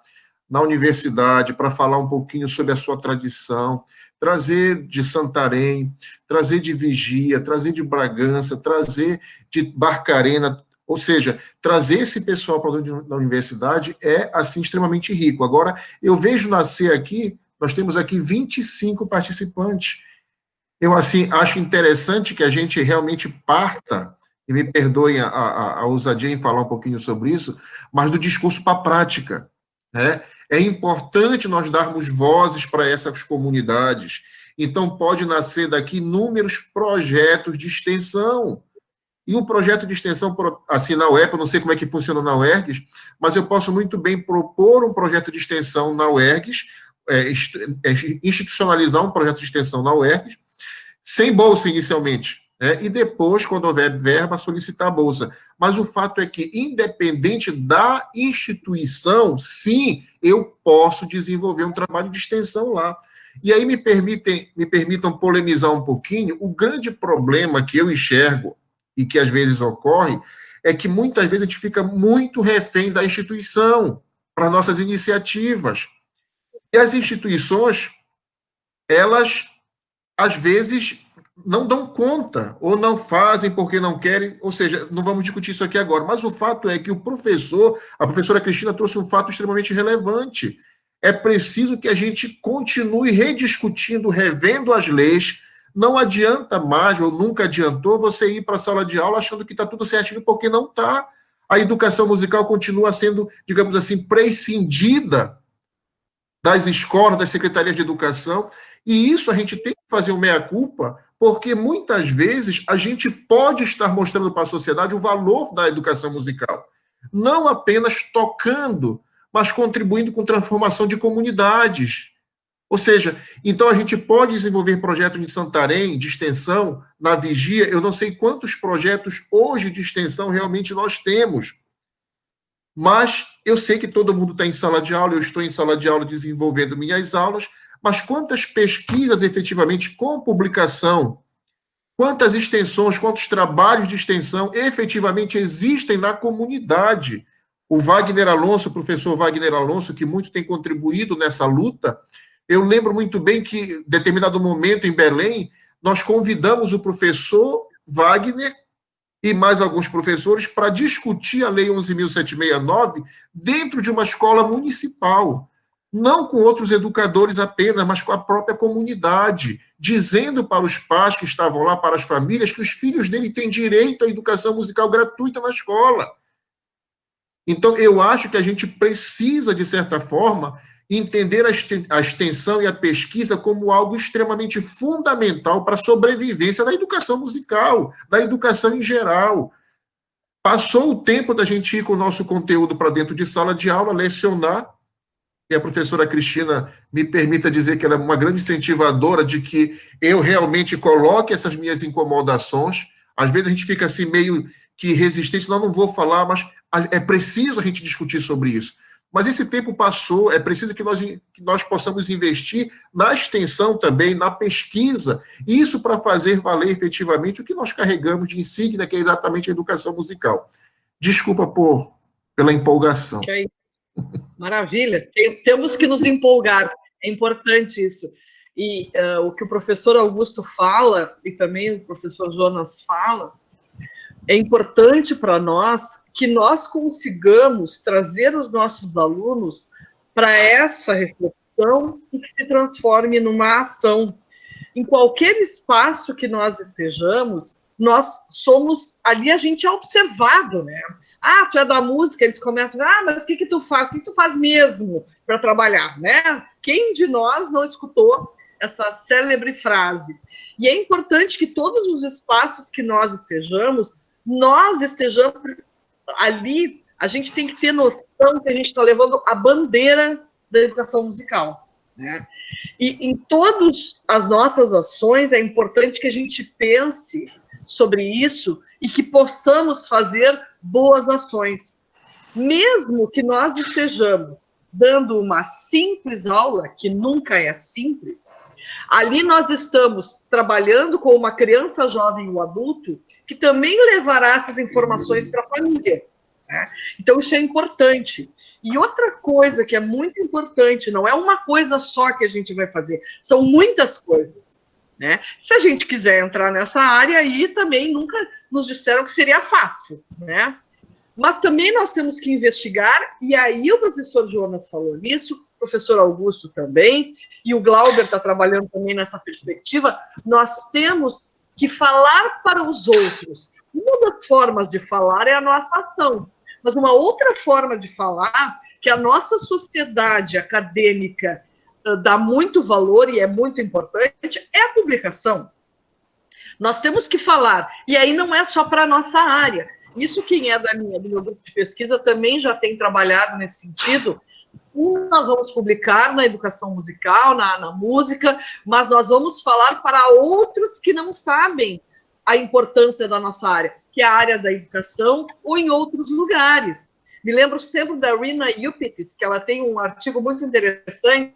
na universidade, para falar um pouquinho sobre a sua tradição, trazer de Santarém, trazer de Vigia, trazer de Bragança, trazer de Barcarena, ou seja, trazer esse pessoal para dentro da universidade é, assim, extremamente rico. Agora, eu vejo nascer aqui, nós temos aqui 25 participantes. Eu, assim, acho interessante que a gente realmente parta, e me perdoem a ousadia em falar um pouquinho sobre isso, mas do discurso para a prática, né? É importante nós darmos vozes para essas comunidades. Então, pode nascer daqui inúmeros projetos de extensão. E o projeto de extensão, assim, na UERGS, eu não sei como é que funciona na UERGS, mas eu posso muito bem propor um projeto de extensão na UERGS, institucionalizar um projeto de extensão na UERGS, sem bolsa inicialmente, né? E depois, quando houver verba, solicitar a bolsa. Mas o fato é que, independente da instituição, sim, eu posso desenvolver um trabalho de extensão lá. E aí me permitam polemizar um pouquinho. O grande problema que eu enxergo e que às vezes ocorre é que muitas vezes a gente fica muito refém da instituição para nossas iniciativas. E as instituições, elas às vezes não dão conta, ou não fazem porque não querem, ou seja, não vamos discutir isso aqui agora, mas o fato é que a professora Cristina trouxe um fato extremamente relevante. É preciso que a gente continue rediscutindo, revendo as leis. Não adianta mais, ou nunca adiantou, você ir para a sala de aula achando que está tudo certinho, porque não está. A educação musical continua sendo, digamos assim, prescindida das escolas, das secretarias de educação, e isso a gente tem que fazer um meia-culpa, porque muitas vezes a gente pode estar mostrando para a sociedade o valor da educação musical, não apenas tocando, mas contribuindo com transformação de comunidades. Ou seja, então a gente pode desenvolver projetos de Santarém, de extensão, na Vigia, eu não sei quantos projetos hoje de extensão realmente nós temos, mas eu sei que todo mundo está em sala de aula, eu estou em sala de aula desenvolvendo minhas aulas, mas quantas pesquisas efetivamente com publicação, quantas extensões, quantos trabalhos de extensão efetivamente existem na comunidade? O Wagner Alonso, o professor Wagner Alonso, que muito tem contribuído nessa luta, eu lembro muito bem que, em determinado momento em Belém, nós convidamos o professor Wagner e mais alguns professores para discutir a Lei 11.769 dentro de uma escola municipal. não com outros educadores apenas, mas com a própria comunidade, dizendo para os pais que estavam lá, para as famílias, que os filhos dele têm direito à educação musical gratuita na escola. Então, eu acho que a gente precisa, de certa forma, entender a extensão e a pesquisa como algo extremamente fundamental para a sobrevivência da educação musical, da educação em geral. Passou o tempo da gente ir com o nosso conteúdo para dentro de sala de aula, lecionar, e a professora Cristina me permita dizer que ela é uma grande incentivadora de que eu realmente coloque essas minhas incomodações. Às vezes a gente fica assim meio que resistente, não vou falar, mas é preciso a gente discutir sobre isso. Mas esse tempo passou, é preciso que nós possamos investir na extensão também, na pesquisa, isso para fazer valer efetivamente o que nós carregamos de insígnia, que é exatamente a educação musical. Desculpa pela empolgação. Okay. Maravilha, temos que nos empolgar, é importante isso. E o que o professor Augusto fala, e também o professor Jonas fala, é importante para nós que nós consigamos trazer os nossos alunos para essa reflexão e que se transforme numa ação. Em qualquer espaço que nós estejamos, nós somos, ali a gente é observado, né? Ah, tu é da música, eles começam, mas o que tu faz? O que tu faz mesmo para trabalhar, né? Quem de nós não escutou essa célebre frase? E é importante que todos os espaços que nós estejamos ali, a gente tem que ter noção que a gente está levando a bandeira da educação musical, né? E em todas as nossas ações é importante que a gente pense sobre isso e que possamos fazer boas ações. Mesmo que nós estejamos dando uma simples aula, que nunca é simples, ali nós estamos trabalhando com uma criança, jovem ou adulto, que também levará essas informações para a família, né? Então, isso é importante. E outra coisa que é muito importante, não é uma coisa só que a gente vai fazer, são muitas coisas, né? Se a gente quiser entrar nessa área aí, também nunca nos disseram que seria fácil, né? Mas também nós temos que investigar, e aí o professor Jonas falou nisso, o professor Augusto também, e o Glauber está trabalhando também nessa perspectiva, nós temos que falar para os outros. Uma das formas de falar é a nossa ação, mas uma outra forma de falar, que a nossa sociedade acadêmica dá muito valor e é muito importante, é a publicação. Nós temos que falar, e aí não é só para a nossa área. Isso quem é do meu grupo de pesquisa também já tem trabalhado nesse sentido. Nós vamos publicar na educação musical, na música, mas nós vamos falar para outros que não sabem a importância da nossa área, que é a área da educação ou em outros lugares. Me lembro sempre da Rina Yupitis, que ela tem um artigo muito interessante,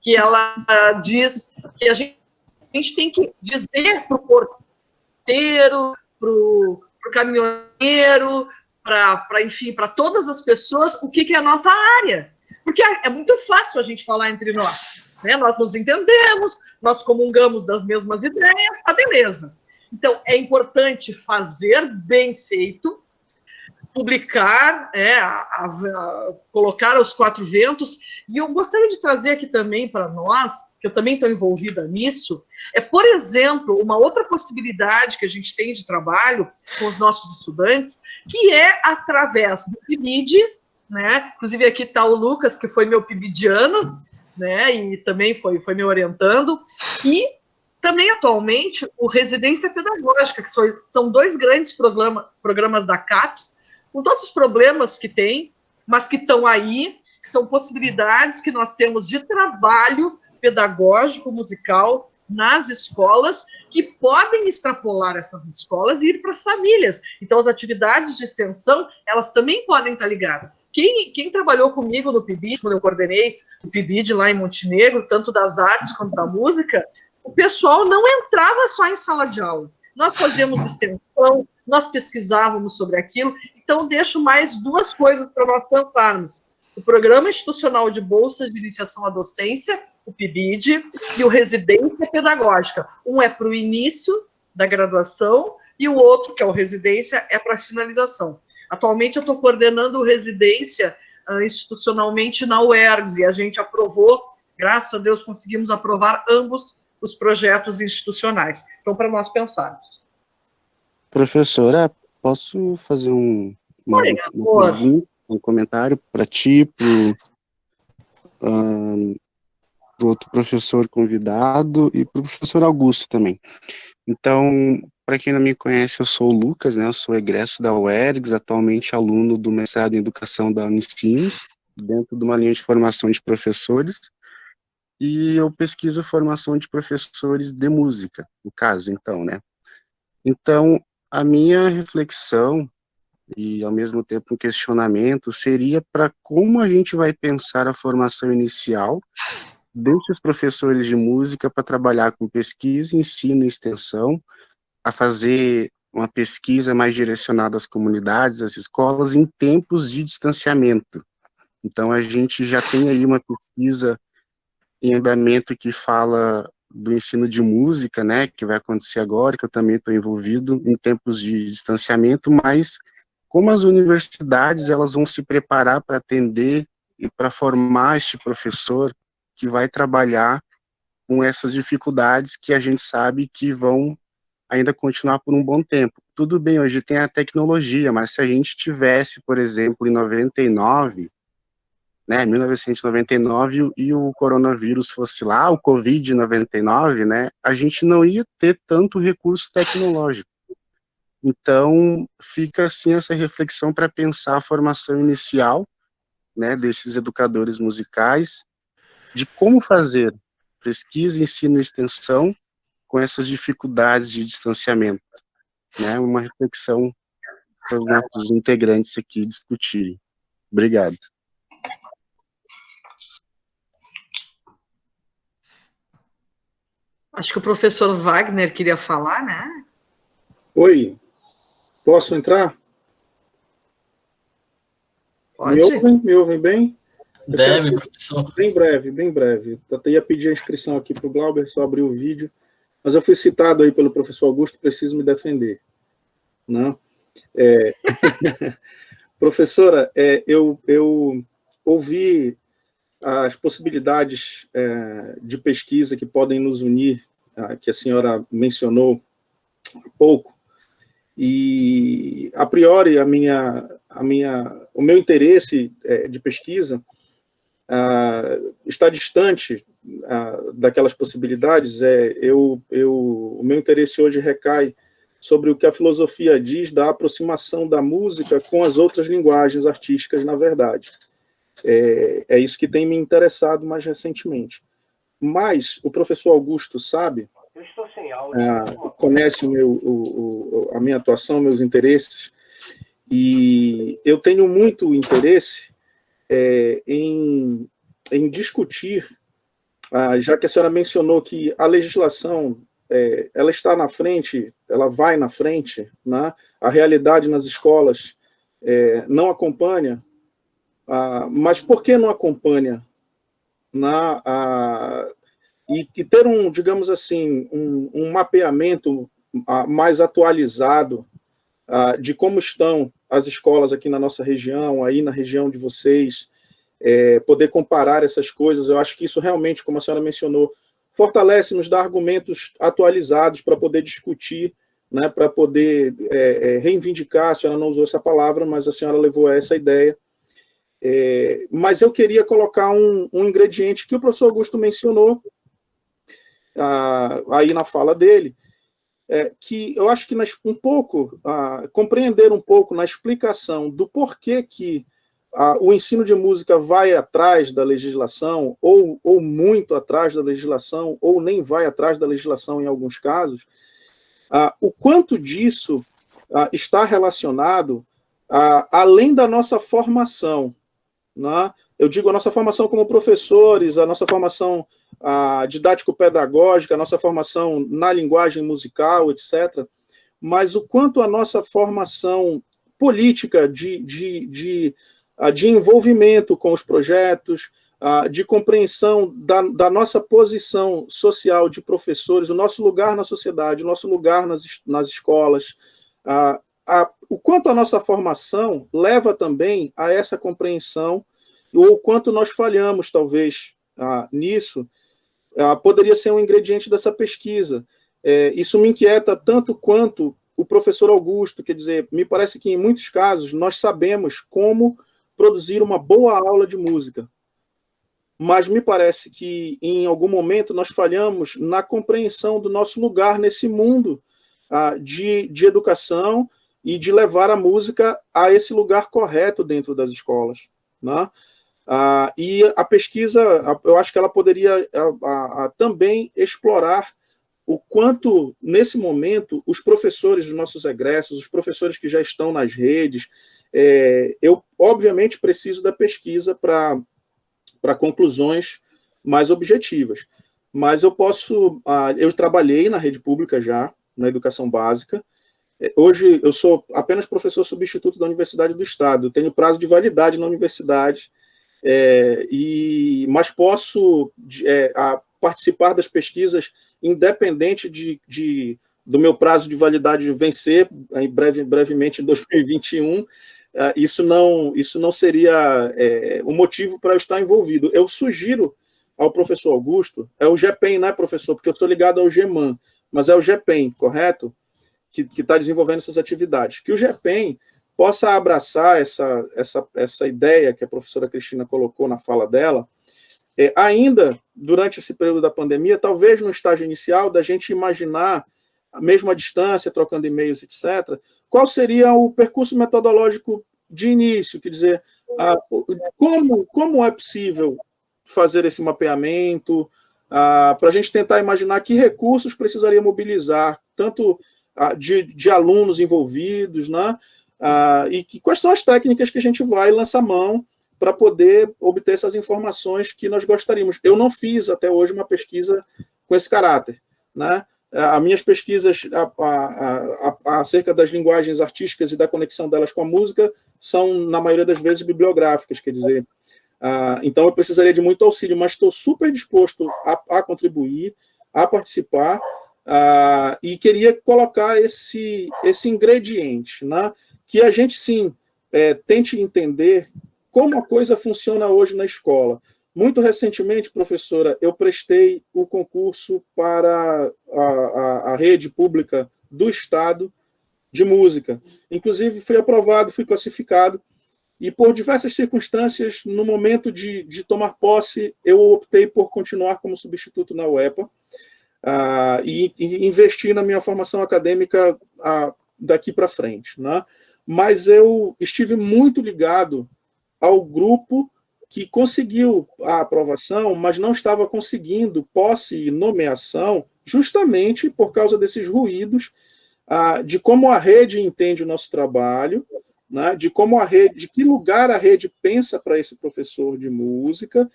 que ela diz que a gente tem que dizer para o porteiro, para o caminhoneiro, enfim, para todas as pessoas, o que é a nossa área. Porque é muito fácil a gente falar entre nós, né? Nós nos entendemos, nós comungamos das mesmas ideias, tá beleza. Então, é importante fazer bem feito, publicar, colocar aos quatro ventos, e eu gostaria de trazer aqui também para nós, que eu também estou envolvida nisso, por exemplo, uma outra possibilidade que a gente tem de trabalho com os nossos estudantes, que é através do PIBID, né? Inclusive aqui está o Lucas, que foi meu PIBIDiano, né? E também foi me orientando, e também atualmente o Residência Pedagógica, que são dois grandes programas da CAPES, com todos os problemas que tem, mas que estão aí, que são possibilidades que nós temos de trabalho pedagógico, musical, nas escolas, que podem extrapolar essas escolas e ir para as famílias. Então, as atividades de extensão, elas também podem estar ligadas. Quem trabalhou comigo no PIBID, quando eu coordenei o PIBID lá em Montenegro, tanto das artes quanto da música, o pessoal não entrava só em sala de aula. Nós fazíamos extensão, nós pesquisávamos sobre aquilo. Então, deixo mais duas coisas para nós pensarmos. O Programa Institucional de Bolsa de Iniciação à Docência, o PIBID, e o Residência Pedagógica. Um é para o início da graduação e o outro, que é o Residência, é para a finalização. Atualmente, eu estou coordenando o Residência institucionalmente na UERGS, e a gente aprovou, graças a Deus conseguimos aprovar ambos os projetos institucionais. Então, para nós pensarmos. Professora, posso fazer uma pergunta, um comentário para ti, para o outro professor convidado e para o professor Augusto também. Então, para quem não me conhece, eu sou o Lucas, né? Eu sou egresso da UERGS, atualmente aluno do mestrado em Educação da Unicinos, dentro de uma linha de formação de professores, e eu pesquiso formação de professores de música, no caso, então, né? Então, a minha reflexão e, ao mesmo tempo, um questionamento seria para como a gente vai pensar a formação inicial desses professores de música para trabalhar com pesquisa, ensino e extensão, a fazer uma pesquisa mais direcionada às comunidades, às escolas, em tempos de distanciamento. Então, a gente já tem aí uma pesquisa em andamento que fala do ensino de música, né, que vai acontecer agora, que eu também estou envolvido em tempos de distanciamento, mas como as universidades elas vão se preparar para atender e para formar este professor que vai trabalhar com essas dificuldades que a gente sabe que vão ainda continuar por um bom tempo. Tudo bem, hoje tem a tecnologia, mas se a gente tivesse, por exemplo, em 99, né, 1999, e o coronavírus fosse lá, o Covid-99, né, a gente não ia ter tanto recurso tecnológico. Então, fica assim essa reflexão para pensar a formação inicial, né, desses educadores musicais, de como fazer pesquisa, ensino e extensão com essas dificuldades de distanciamento, né, uma reflexão para os nossos integrantes aqui discutirem. Obrigado. Acho que o professor Wagner queria falar, né? Oi, posso entrar? Pode. Me ouvem bem? Deve, professor. Bem breve. Eu até ia pedir a inscrição aqui para o Glauber, só abrir o vídeo, mas eu fui citado aí pelo professor Augusto, preciso me defender. Não? Professora, eu ouvi as possibilidades de pesquisa que podem nos unir, que a senhora mencionou há pouco, e, a priori, o meu interesse de pesquisa está distante daquelas possibilidades. O meu interesse hoje recai sobre o que a filosofia diz da aproximação da música com as outras linguagens artísticas, na verdade. É isso que tem me interessado mais recentemente. Mas o professor Augusto sabe, Eu estou sem áudio. conhece a minha atuação, meus interesses, e eu tenho muito interesse em discutir, já que a senhora mencionou que a legislação ela está na frente, ela vai na frente, né? A realidade nas escolas não acompanha. Mas por que não acompanha? E ter digamos assim, um mapeamento mais atualizado de como estão as escolas aqui na nossa região, aí na região de vocês, poder comparar essas coisas, eu acho que isso realmente, como a senhora mencionou, fortalece, nos dá argumentos atualizados para poder discutir, né, para poder reivindicar. A senhora não usou essa palavra, mas a senhora levou a essa ideia. Mas eu queria colocar um ingrediente que o professor Augusto mencionou aí na fala dele, que eu acho que compreender um pouco na explicação do porquê que o ensino de música vai atrás da legislação, ou muito atrás da legislação, ou nem vai atrás da legislação em alguns casos, o quanto disso está relacionado além da nossa formação, né? Eu digo a nossa formação como professores, a nossa formação didático-pedagógica, a nossa formação na linguagem musical, etc., mas o quanto a nossa formação política de envolvimento com os projetos, de compreensão da nossa posição social de professores, o nosso lugar na sociedade, o nosso lugar nas escolas, o quanto a nossa formação leva também a essa compreensão ou quanto nós falhamos, talvez, nisso, poderia ser um ingrediente dessa pesquisa. Isso me inquieta tanto quanto o professor Augusto, quer dizer, me parece que em muitos casos nós sabemos como produzir uma boa aula de música, mas me parece que em algum momento nós falhamos na compreensão do nosso lugar nesse mundo de educação e de levar a música a esse lugar correto dentro das escolas, né? E a pesquisa, eu acho que ela poderia também explorar o quanto, nesse momento, os professores dos nossos egressos, os professores que já estão nas redes, eu, obviamente, preciso da pesquisa para conclusões mais objetivas. Mas eu trabalhei na rede pública já, na educação básica. Hoje eu sou apenas professor substituto da Universidade do Estado, eu tenho prazo de validade na universidade, mas posso participar das pesquisas independente do meu prazo de validade vencer brevemente em 2021. Isso não seria o motivo para eu estar envolvido. Eu sugiro ao professor Augusto, é o GEPEN, né, professor? Porque eu estou ligado ao GEMAN, mas é o GEPEN, correto? Que está desenvolvendo essas atividades. Que o GEPEN possa abraçar essa ideia que a professora Cristina colocou na fala dela, ainda durante esse período da pandemia, talvez no estágio inicial, da gente imaginar, mesmo à distância, trocando e-mails, etc., qual seria o percurso metodológico de início, quer dizer, como é possível fazer esse mapeamento, para a gente tentar imaginar que recursos precisaria mobilizar, tanto de alunos envolvidos, né, e quais são as técnicas que a gente vai lançar mão para poder obter essas informações que nós gostaríamos. Eu não fiz até hoje uma pesquisa com esse caráter, né? As minhas pesquisas acerca das linguagens artísticas e da conexão delas com a música são, na maioria das vezes, bibliográficas, quer dizer, então eu precisaria de muito auxílio, mas estou super disposto a contribuir, a participar, e queria colocar esse ingrediente, né? Que a gente, sim, tente entender como a coisa funciona hoje na escola. Muito recentemente, professora, eu prestei o concurso para a rede pública do Estado de música. Inclusive, fui aprovado, fui classificado, e por diversas circunstâncias, no momento de tomar posse, eu optei por continuar como substituto na UEPA, e investir na minha formação acadêmica daqui para frente, né? Mas eu estive muito ligado ao grupo que conseguiu a aprovação, mas não estava conseguindo posse e nomeação, justamente por causa desses ruídos, de como a rede entende o nosso trabalho, né, de que lugar a rede pensa para esse professor de música,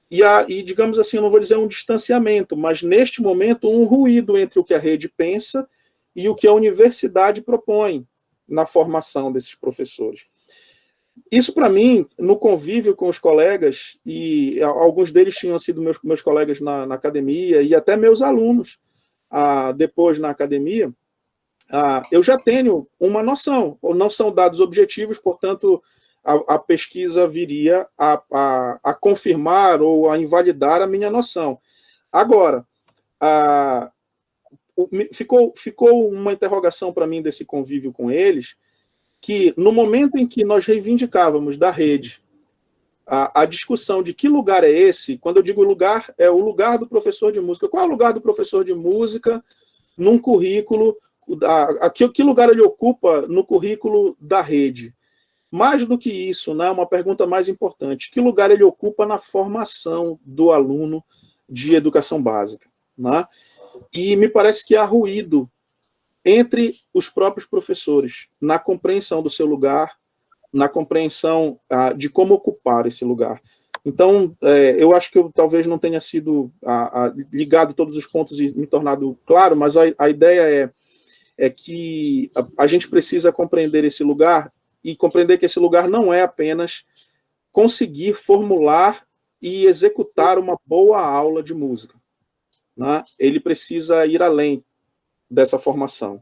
e, digamos assim, eu não vou dizer um distanciamento, mas neste momento um ruído entre o que a rede pensa e o que a universidade propõe na formação desses professores. Isso, para mim, no convívio com os colegas, e alguns deles tinham sido meus colegas na academia, e até meus alunos depois na academia, eu já tenho uma noção, ou não são dados objetivos, portanto, a pesquisa viria a confirmar ou a invalidar a minha noção. Agora, ficou uma interrogação para mim desse convívio com eles, que no momento em que nós reivindicávamos da rede a discussão de que lugar é esse, quando eu digo lugar, é o lugar do professor de música. Qual é o lugar do professor de música num currículo? Que lugar ele ocupa no currículo da rede? Mais do que isso, né, uma pergunta mais importante, que lugar ele ocupa na formação do aluno de educação básica? Né? E me parece que há ruído entre os próprios professores, na compreensão do seu lugar, na compreensão de como ocupar esse lugar. Então, eu acho que eu talvez não tenha sido ligado todos os pontos e me tornado claro, mas a ideia é que a gente precisa compreender esse lugar e compreender que esse lugar não é apenas conseguir formular e executar uma boa aula de música, né? Ele precisa ir além dessa formação.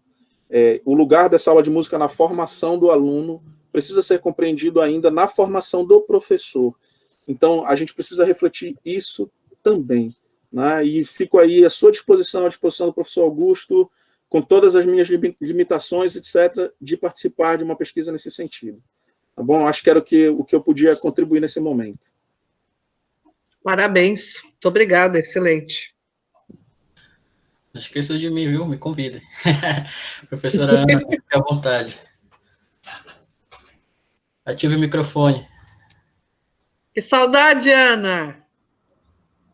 O lugar dessa aula de música na formação do aluno precisa ser compreendido ainda na formação do professor. Então, a gente precisa refletir isso também, né? E fico aí à sua disposição, à disposição do professor Augusto, com todas as minhas limitações, etc., de participar de uma pesquisa nesse sentido. Tá bom? Acho que era o que eu podia contribuir nesse momento. Parabéns. Muito obrigada, excelente. Não esqueça de mim, viu? Me convidem. Professora Ana, fique à vontade. Ative o microfone. Que saudade, Ana!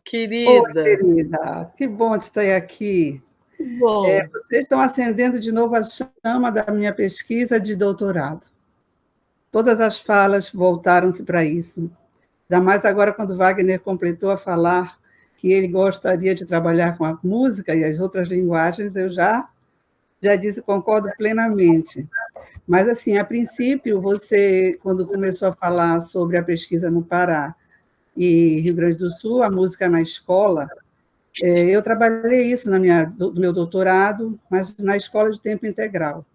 Querida. Oi, querida. Que bom de estar aqui. Bom. Vocês estão acendendo de novo a chama da minha pesquisa de doutorado. Todas as falas voltaram-se para isso. Ainda mais agora, quando Wagner completou a falar que ele gostaria de trabalhar com a música e as outras linguagens, eu já disse, concordo plenamente. Mas, assim, a princípio, você, quando começou a falar sobre a pesquisa no Pará e Rio Grande do Sul, a música na escola, eu trabalhei isso no meu doutorado, mas na escola de tempo integral.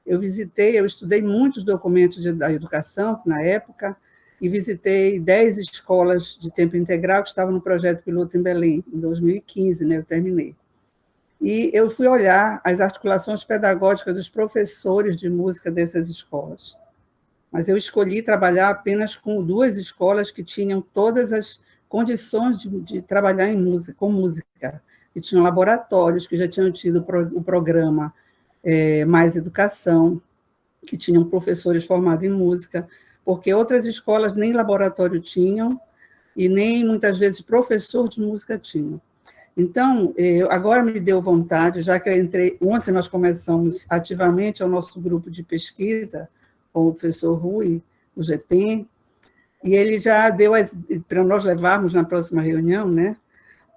Eu estudei muitos documentos da educação, na época, e visitei 10 escolas de tempo integral que estavam no projeto piloto em Belém, em 2015, né, eu terminei. E eu fui olhar as articulações pedagógicas dos professores de música dessas escolas. Mas eu escolhi trabalhar apenas com 2 escolas que tinham todas as condições de trabalhar com música, que tinham laboratórios, que já tinham tido o programa Mais Educação, que tinham professores formados em música, porque outras escolas nem laboratório tinham e nem, muitas vezes, professor de música tinham. Então, agora me deu vontade, já que eu entrei... Ontem nós começamos ativamente o nosso grupo de pesquisa, com o professor Rui, o GPEM, e ele já deu, para nós levarmos na próxima reunião, né,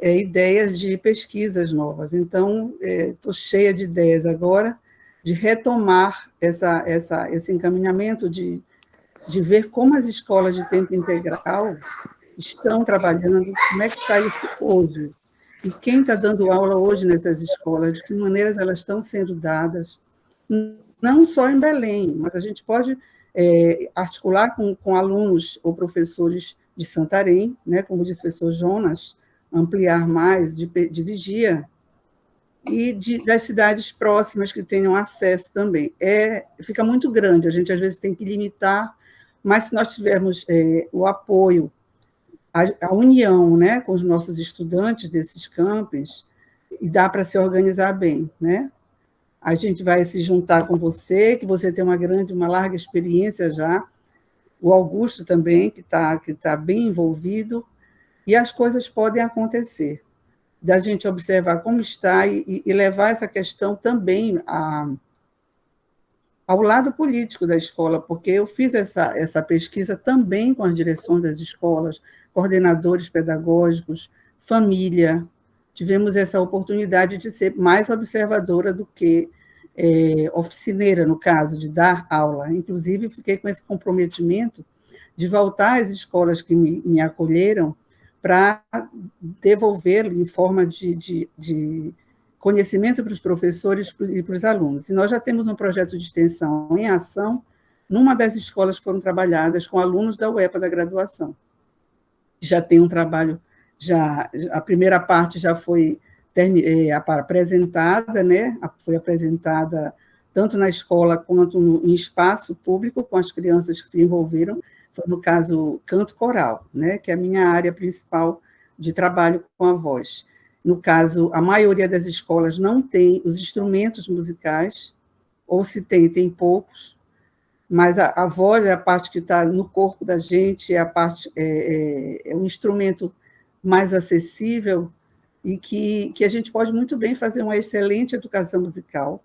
ideias de pesquisas novas. Então, estou cheia de ideias agora, de retomar esse encaminhamento de ver como as escolas de tempo integral estão trabalhando, como é que está isso hoje, e quem está dando aula hoje nessas escolas, de que maneiras elas estão sendo dadas, não só em Belém, mas a gente pode articular com alunos ou professores de Santarém, né, como disse o professor Jonas, ampliar mais de Vigia, e das cidades próximas que tenham acesso também. Fica muito grande, a gente às vezes tem que limitar, mas se nós tivermos o apoio, a união, né, com os nossos estudantes desses campos, e dá para se organizar bem, né? A gente vai se juntar com você, que você tem uma larga experiência já, o Augusto também, que tá bem envolvido, e as coisas podem acontecer, da gente observar como está e levar essa questão também ao lado político da escola, porque eu fiz essa pesquisa também com as direções das escolas, coordenadores pedagógicos, família. Tivemos essa oportunidade de ser mais observadora do que oficineira, no caso, de dar aula. Inclusive, fiquei com esse comprometimento de voltar às escolas que me acolheram para devolvê-lo em forma de conhecimento para os professores e para os alunos. E nós já temos um projeto de extensão em ação numa das escolas que foram trabalhadas com alunos da UEPA da graduação. Já tem um trabalho, a primeira parte já foi apresentada, né? Foi apresentada tanto na escola quanto em espaço público, com as crianças que se envolveram, foi, no caso, canto coral, né? Que é a minha área principal de trabalho com a voz. No caso, a maioria das escolas não tem os instrumentos musicais, ou se tem poucos, mas a voz é a parte que está no corpo da gente, é um instrumento mais acessível e que a gente pode muito bem fazer uma excelente educação musical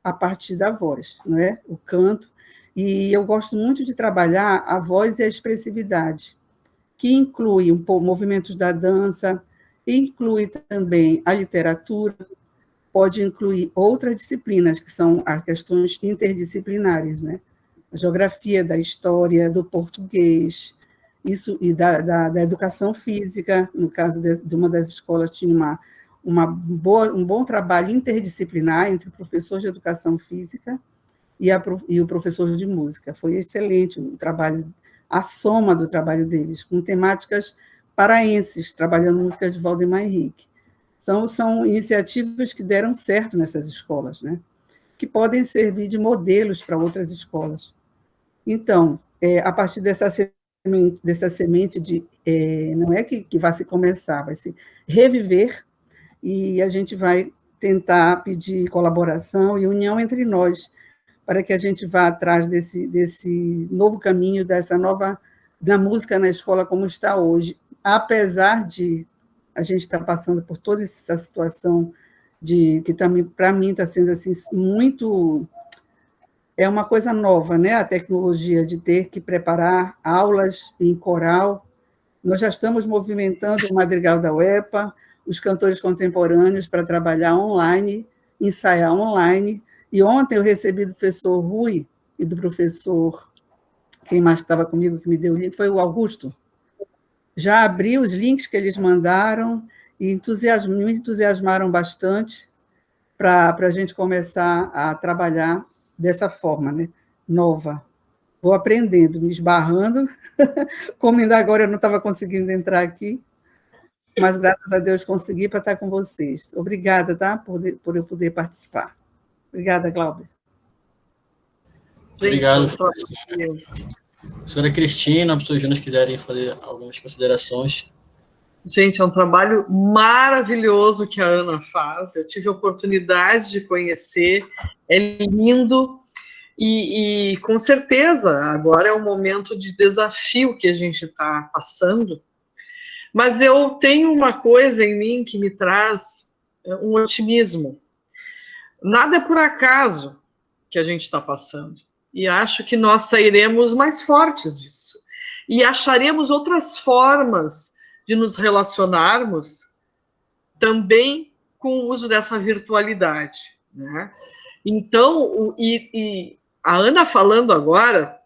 a partir da voz, não é? O canto. E eu gosto muito de trabalhar a voz e a expressividade, que inclui movimentos da dança, inclui também a literatura, pode incluir outras disciplinas, que são as questões interdisciplinares, né? A geografia, da história, do português, isso, e da educação física. No caso de uma das escolas, tinha um bom trabalho interdisciplinar entre o professor de educação física e o professor de música. Foi excelente o trabalho a soma do trabalho deles, com temáticas paraenses, trabalhando músicas de Valdemar Henrique. São iniciativas que deram certo nessas escolas, né? Que podem servir de modelos para outras escolas. Então, a partir dessa semente não é que vai se começar, vai se reviver, e a gente vai tentar pedir colaboração e união entre nós, para que a gente vá atrás desse novo caminho, da música na escola como está hoje, apesar de a gente estar passando por toda essa situação que também, para mim, está sendo assim, muito... É uma coisa nova, né? A tecnologia de ter que preparar aulas em coral. Nós já estamos movimentando o Madrigal da UEPA, os cantores contemporâneos para trabalhar online, ensaiar online. E ontem eu recebi do professor Rui e do professor, quem mais estava comigo que me deu o link, foi o Augusto. Já abri os links que eles mandaram e me entusiasmaram bastante para a gente começar a trabalhar dessa forma, né? Nova. Vou aprendendo, me esbarrando, como ainda agora eu não estava conseguindo entrar aqui, mas graças a Deus consegui para estar com vocês. Obrigada, tá? Por eu poder participar. Obrigada, Glauber. Obrigado, professora Cristina, professor Jonas, quiserem fazer algumas considerações. Gente, é um trabalho maravilhoso que a Ana faz. Eu tive a oportunidade de conhecer, é lindo e com certeza agora é um momento de desafio que a gente está passando. Mas eu tenho uma coisa em mim que me traz um otimismo. Nada é por acaso que a gente está passando. E acho que nós sairemos mais fortes disso. E acharemos outras formas de nos relacionarmos também com o uso dessa virtualidade, né? Então, a Ana falando agora,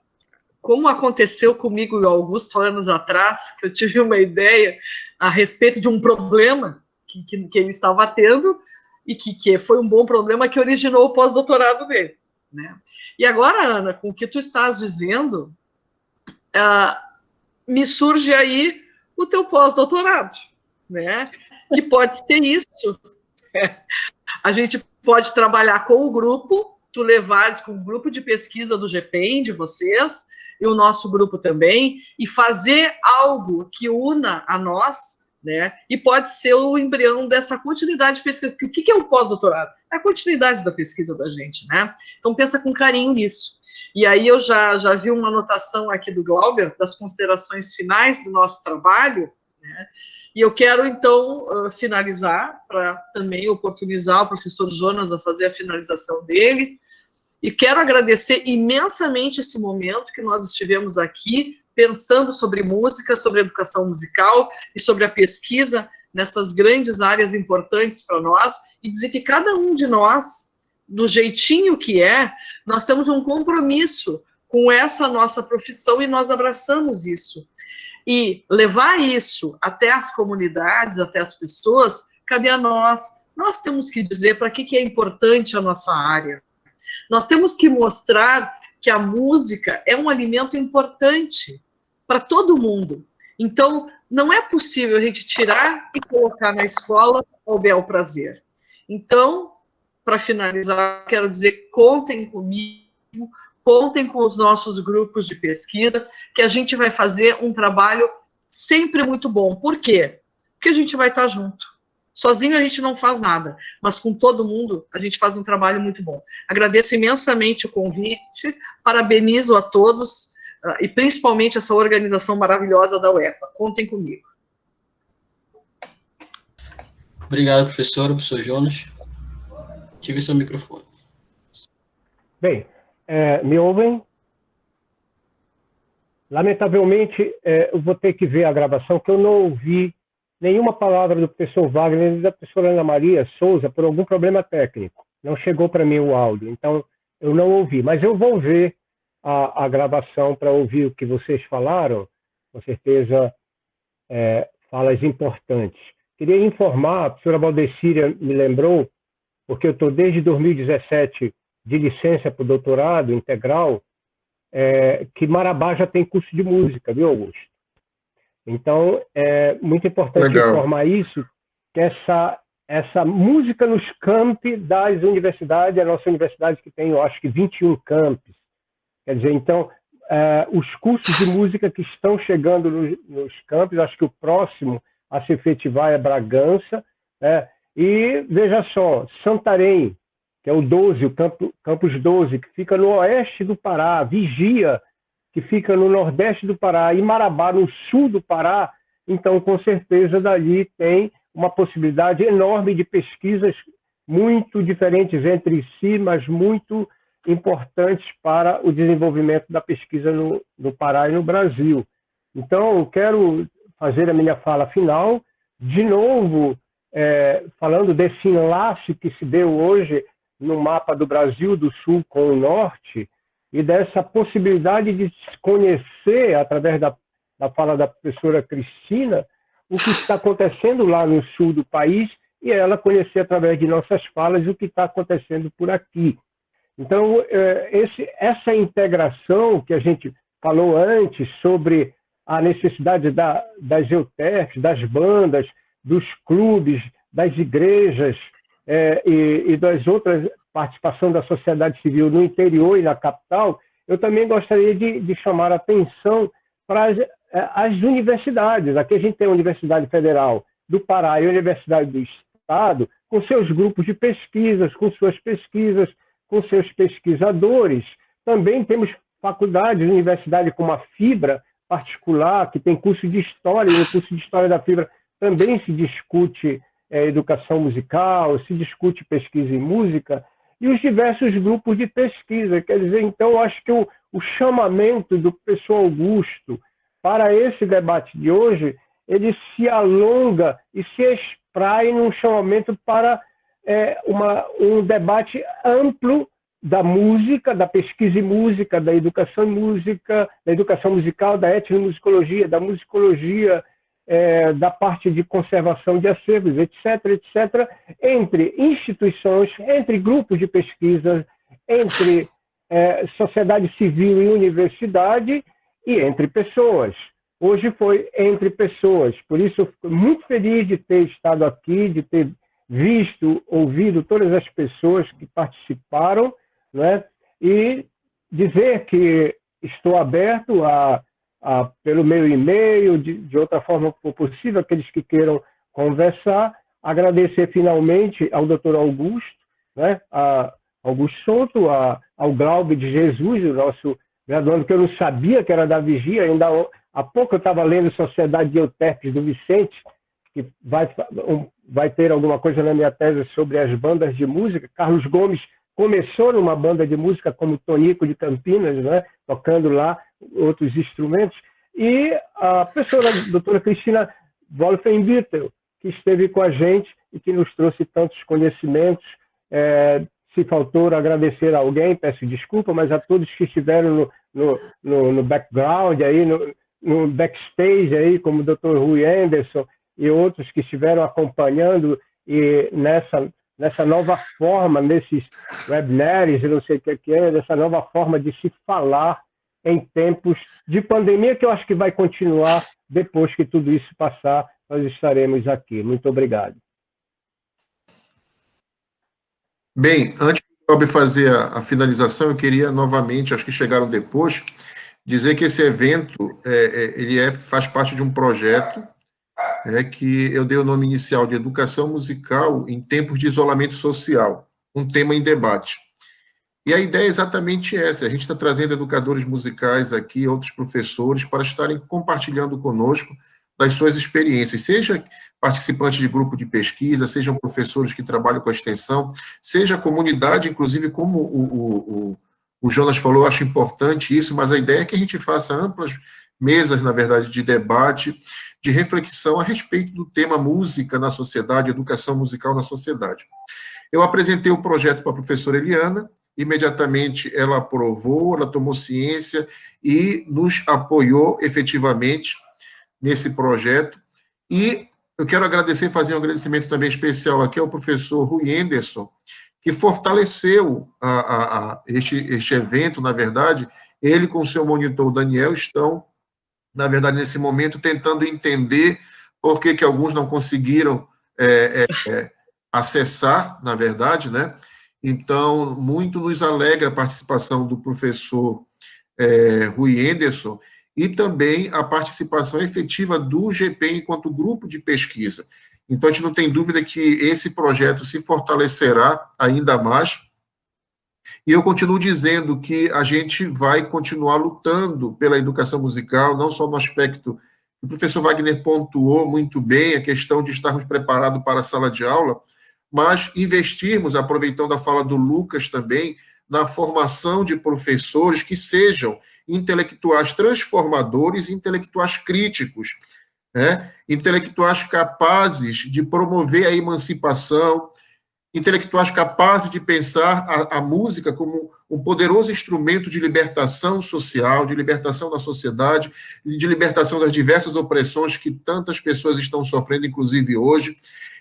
como aconteceu comigo e o Augusto anos atrás, que eu tive uma ideia a respeito de um problema que ele estava tendo, e que foi um bom problema que originou o pós-doutorado dele, né? E agora, Ana, com o que tu estás dizendo, me surge aí o teu pós-doutorado, né? Que pode ser isso. A gente pode trabalhar com o grupo, tu levares com o grupo de pesquisa do GPEM, de vocês, e o nosso grupo também, e fazer algo que una a nós, né? E pode ser o embrião dessa continuidade de pesquisa. O que é o pós-doutorado? É a continuidade da pesquisa da gente, né? Então, pensa com carinho nisso. E aí eu já vi uma anotação aqui do Glauber, das considerações finais do nosso trabalho, né? E eu quero, então, finalizar, para também oportunizar o professor Jonas a fazer a finalização dele, e quero agradecer imensamente esse momento que nós estivemos aqui, pensando sobre música, sobre educação musical e sobre a pesquisa nessas grandes áreas importantes para nós, e dizer que cada um de nós, do jeitinho que nós temos um compromisso com essa nossa profissão e nós abraçamos isso. E levar isso até as comunidades, até as pessoas, cabe a nós. Nós temos que dizer para que é importante a nossa área. Nós temos que mostrar que a música é um alimento importante para todo mundo. Então, não é possível a gente tirar e colocar na escola ao bel prazer. Então, para finalizar, quero dizer, contem comigo, contem com os nossos grupos de pesquisa, que a gente vai fazer um trabalho sempre muito bom. Por quê? Porque a gente vai estar junto. Sozinho a gente não faz nada, mas com todo mundo a gente faz um trabalho muito bom. Agradeço imensamente o convite, parabenizo a todos, e principalmente essa organização maravilhosa da UEPA. Contem comigo. Obrigado, professor Jonas. Ative seu microfone. Bem, me ouvem? Lamentavelmente, eu vou ter que ver a gravação, que eu não ouvi nenhuma palavra do professor Wagner e da professora Ana Maria Souza por algum problema técnico. Não chegou para mim o áudio, então eu não ouvi. Mas eu vou ver a gravação para ouvir o que vocês falaram, com certeza falas importantes. Queria informar, a professora Valdecíria me lembrou, porque eu estou desde 2017 de licença para o doutorado integral, que Marabá já tem curso de música, viu, Augusto? Então, é muito importante informar isso, que essa música nos campi das universidades, a nossa universidade que tem, eu acho que 21 campos. Quer dizer, então, os cursos de música que estão chegando nos campos, acho que o próximo a se efetivar é Bragança, né? E, veja só, Santarém, que é o 12, o campus 12, que fica no oeste do Pará, Vigia, que fica no nordeste do Pará, e Marabá, no sul do Pará. Então, com certeza, dali tem uma possibilidade enorme de pesquisas muito diferentes entre si, mas muito importantes para o desenvolvimento da pesquisa no Pará e no Brasil. Então, eu quero fazer a minha fala final, de novo, falando desse enlace que se deu hoje no mapa do Brasil, do Sul com o Norte, e dessa possibilidade de se conhecer, através da fala da professora Cristina, o que está acontecendo lá no sul do país, e ela conhecer, através de nossas falas, o que está acontecendo por aqui. Então, essa integração que a gente falou antes sobre a necessidade das EUTERPs, das bandas, dos clubes, das igrejas e das outras participação da sociedade civil no interior e na capital, eu também gostaria de chamar a atenção para as universidades. Aqui a gente tem a Universidade Federal do Pará e a Universidade do Estado, com seus grupos de pesquisas, com suas pesquisas, com seus pesquisadores. Também temos faculdades, universidade como a Fibra particular, que tem curso de História, e no curso de História da Fibra também se discute educação musical, se discute pesquisa em música, e os diversos grupos de pesquisa. Quer dizer, então, eu acho que o chamamento do professor Augusto para esse debate de hoje, ele se alonga e se espraia num chamamento para um debate amplo da música, da pesquisa em música, da educação musical, da etnomusicologia, da musicologia, da parte de conservação de acervos, etc., etc., entre instituições, entre grupos de pesquisa, entre sociedade civil e universidade e entre pessoas. Hoje foi entre pessoas, por isso eu fico muito feliz de ter estado aqui, de ter visto, ouvido todas as pessoas que participaram, né? E dizer que estou aberto pelo meu e-mail, de outra forma que for possível, aqueles que queiram conversar. Agradecer finalmente ao Dr. Augusto, né? A Augusto Souto, ao Glaube de Jesus, o nosso graduando, que eu não sabia que era da Vigia. Ainda há pouco eu estava lendo Sociedade de EUTERPs do Vicente, que vai ter alguma coisa na minha tese sobre as bandas de música. Carlos Gomes começou numa banda de música como Tonico de Campinas, né, tocando lá outros instrumentos, e a professora doutora Cristina Wolfenbüttel, que esteve com a gente e que nos trouxe tantos conhecimentos. Se faltou agradecer a alguém, peço desculpa, mas a todos que estiveram no background, aí, no backstage, aí, como o Dr. Rui Anderson e outros que estiveram acompanhando e nessa nova forma, nesses webinars, não sei o que é, dessa nova forma de se falar em tempos de pandemia, que eu acho que vai continuar depois que tudo isso passar, nós estaremos aqui. Muito obrigado. Bem, antes de Bob fazer a finalização, eu queria novamente, acho que chegaram depois, dizer que esse evento ele faz parte de um projeto que eu dei o nome inicial de Educação Musical em Tempos de Isolamento Social, um tema em debate. E a ideia é exatamente essa: a gente está trazendo educadores musicais aqui, outros professores, para estarem compartilhando conosco das suas experiências, seja participantes de grupo de pesquisa, sejam professores que trabalham com a extensão, seja a comunidade, inclusive, como o Jonas falou, eu acho importante isso, mas a ideia é que a gente faça amplas mesas, na verdade, de debate, de reflexão a respeito do tema música na sociedade, educação musical na sociedade. Eu apresentei o projeto para a professora Eliana, imediatamente ela aprovou, ela tomou ciência e nos apoiou efetivamente nesse projeto. E eu quero agradecer, fazer um agradecimento também especial aqui ao professor Rui Anderson, que fortaleceu este evento, na verdade. Ele com o seu monitor, Daniel, estão, na verdade, nesse momento, tentando entender por que alguns não conseguiram acessar, na verdade, né? Então, muito nos alegra a participação do professor Rui Henderson e também a participação efetiva do GP enquanto grupo de pesquisa. Então, a gente não tem dúvida que esse projeto se fortalecerá ainda mais. E eu continuo dizendo que a gente vai continuar lutando pela educação musical, não só no aspecto que o professor Wagner pontuou muito bem, a questão de estarmos preparados para a sala de aula, mas investirmos, aproveitando a fala do Lucas também, na formação de professores que sejam intelectuais transformadores, intelectuais críticos, né? Intelectuais capazes de promover a emancipação, intelectuais capazes de pensar a música como um poderoso instrumento de libertação social, de libertação da sociedade, de libertação das diversas opressões que tantas pessoas estão sofrendo, inclusive hoje.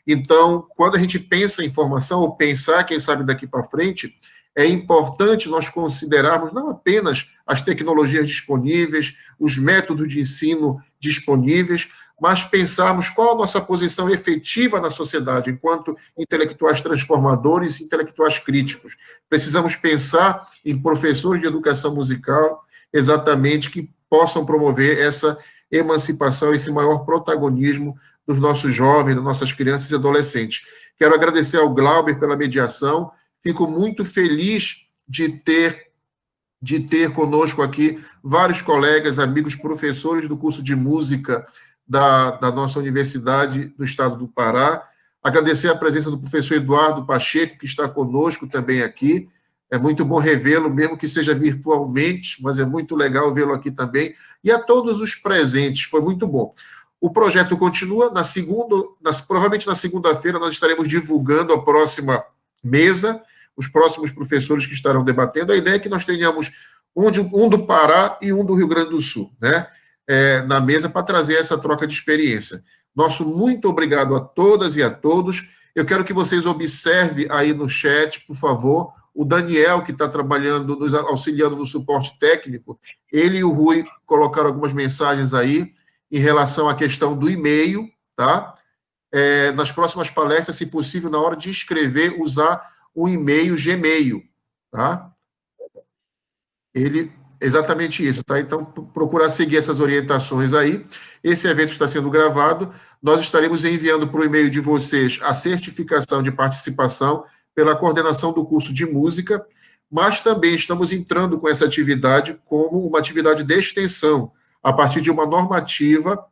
Então, quando a gente pensa em formação, ou pensar, quem sabe, daqui para frente, é importante nós considerarmos não apenas as tecnologias disponíveis, os métodos de ensino disponíveis, mas pensarmos qual a nossa posição efetiva na sociedade, enquanto intelectuais transformadores e intelectuais críticos. Precisamos pensar em professores de educação musical, exatamente, que possam promover essa emancipação, esse maior protagonismo dos nossos jovens, das nossas crianças e adolescentes. Quero agradecer ao Glauber pela mediação, fico muito feliz de ter conosco aqui vários colegas, amigos, professores do curso de música da nossa universidade do estado do Pará. Agradecer a presença do professor Eduardo Pacheco, que está conosco também aqui. É muito bom revê-lo, mesmo que seja virtualmente, mas é muito legal vê-lo aqui também. E a todos os presentes, foi muito bom. O projeto continua, provavelmente na segunda-feira nós estaremos divulgando a próxima mesa, os próximos professores que estarão debatendo. A ideia é que nós tenhamos um do Pará e um do Rio Grande do Sul, né? Na mesa para trazer essa troca de experiência. Nosso muito obrigado a todas e a todos. Eu quero que vocês observem aí no chat, por favor, o Daniel, que está trabalhando, nos auxiliando no suporte técnico, ele e o Rui colocaram algumas mensagens aí em relação à questão do e-mail, tá? Nas próximas palestras, se possível, na hora de escrever, usar o e-mail Gmail, tá? Exatamente isso, tá? Então, procurar seguir essas orientações aí. Esse evento está sendo gravado. Nós estaremos enviando para o e-mail de vocês a certificação de participação pela coordenação do curso de música, mas também estamos entrando com essa atividade como uma atividade de extensão, a partir de uma normativa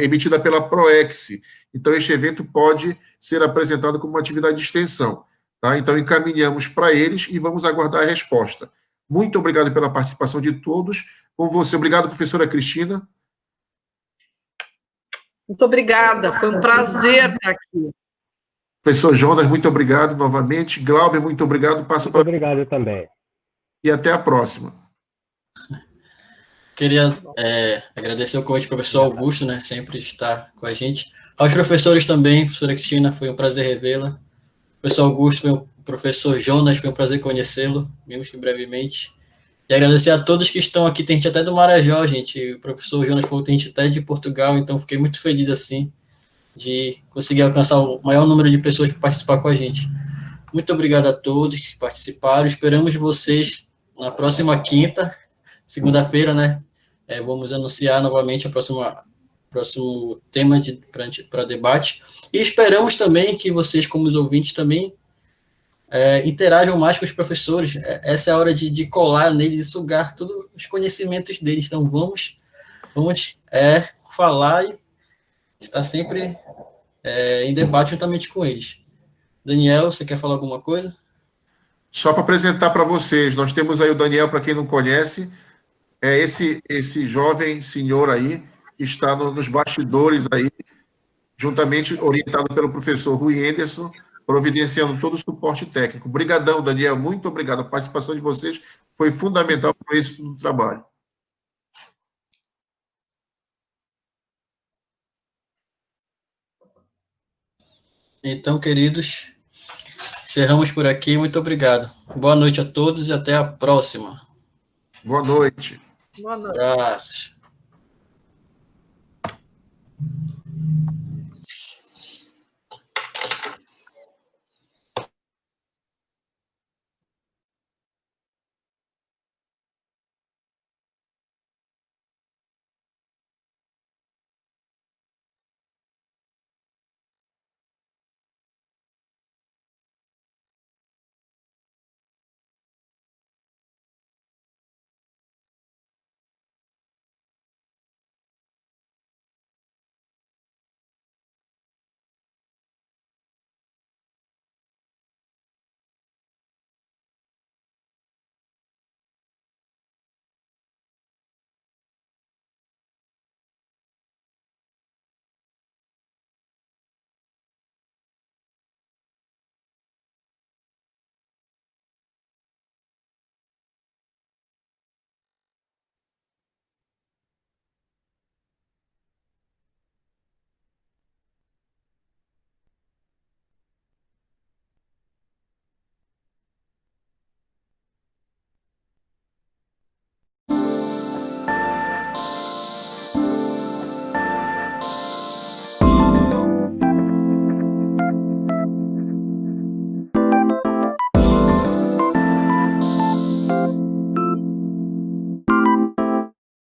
emitida pela PROEX. Então, este evento pode ser apresentado como uma atividade de extensão, tá? Então, encaminhamos para eles e vamos aguardar a resposta. Muito obrigado pela participação de todos. Com você, obrigado, professora Cristina. Muito obrigada, foi um prazer estar aqui. Professor Jonas, muito obrigado novamente. Glauber, muito obrigado. Muito obrigado também. E até a próxima. Queria agradecer o convite do professor Augusto, né, sempre está com a gente. Aos professores também, professora Cristina, foi um prazer revê-la. Professor Augusto, professor Jonas, foi um prazer conhecê-lo, mesmo que brevemente. E agradecer a todos que estão aqui, tem gente até do Marajó, gente. O professor Jonas falou que tem gente até de Portugal, então fiquei muito feliz, assim, de conseguir alcançar o maior número de pessoas para participar com a gente. Muito obrigado a todos que participaram. Esperamos vocês na próxima quinta, segunda-feira, né? Vamos anunciar novamente próximo tema para debate. E esperamos também que vocês, como os ouvintes, também interajam mais com os professores. Essa é a hora de colar neles e sugar todos os conhecimentos deles. Então, vamos falar e estar sempre em debate juntamente com eles. Daniel, você quer falar alguma coisa? Só para apresentar para vocês, nós temos aí o Daniel, para quem não conhece, esse jovem senhor aí, que está nos bastidores aí, juntamente orientado pelo professor Rui Henderson, providenciando todo o suporte técnico. Obrigadão, Daniel, muito obrigado. A participação de vocês foi fundamental para esse do trabalho. Então, queridos, Encerramos por aqui. Muito obrigado. Boa noite a todos e até a próxima. Boa noite. Boa noite. Abraços.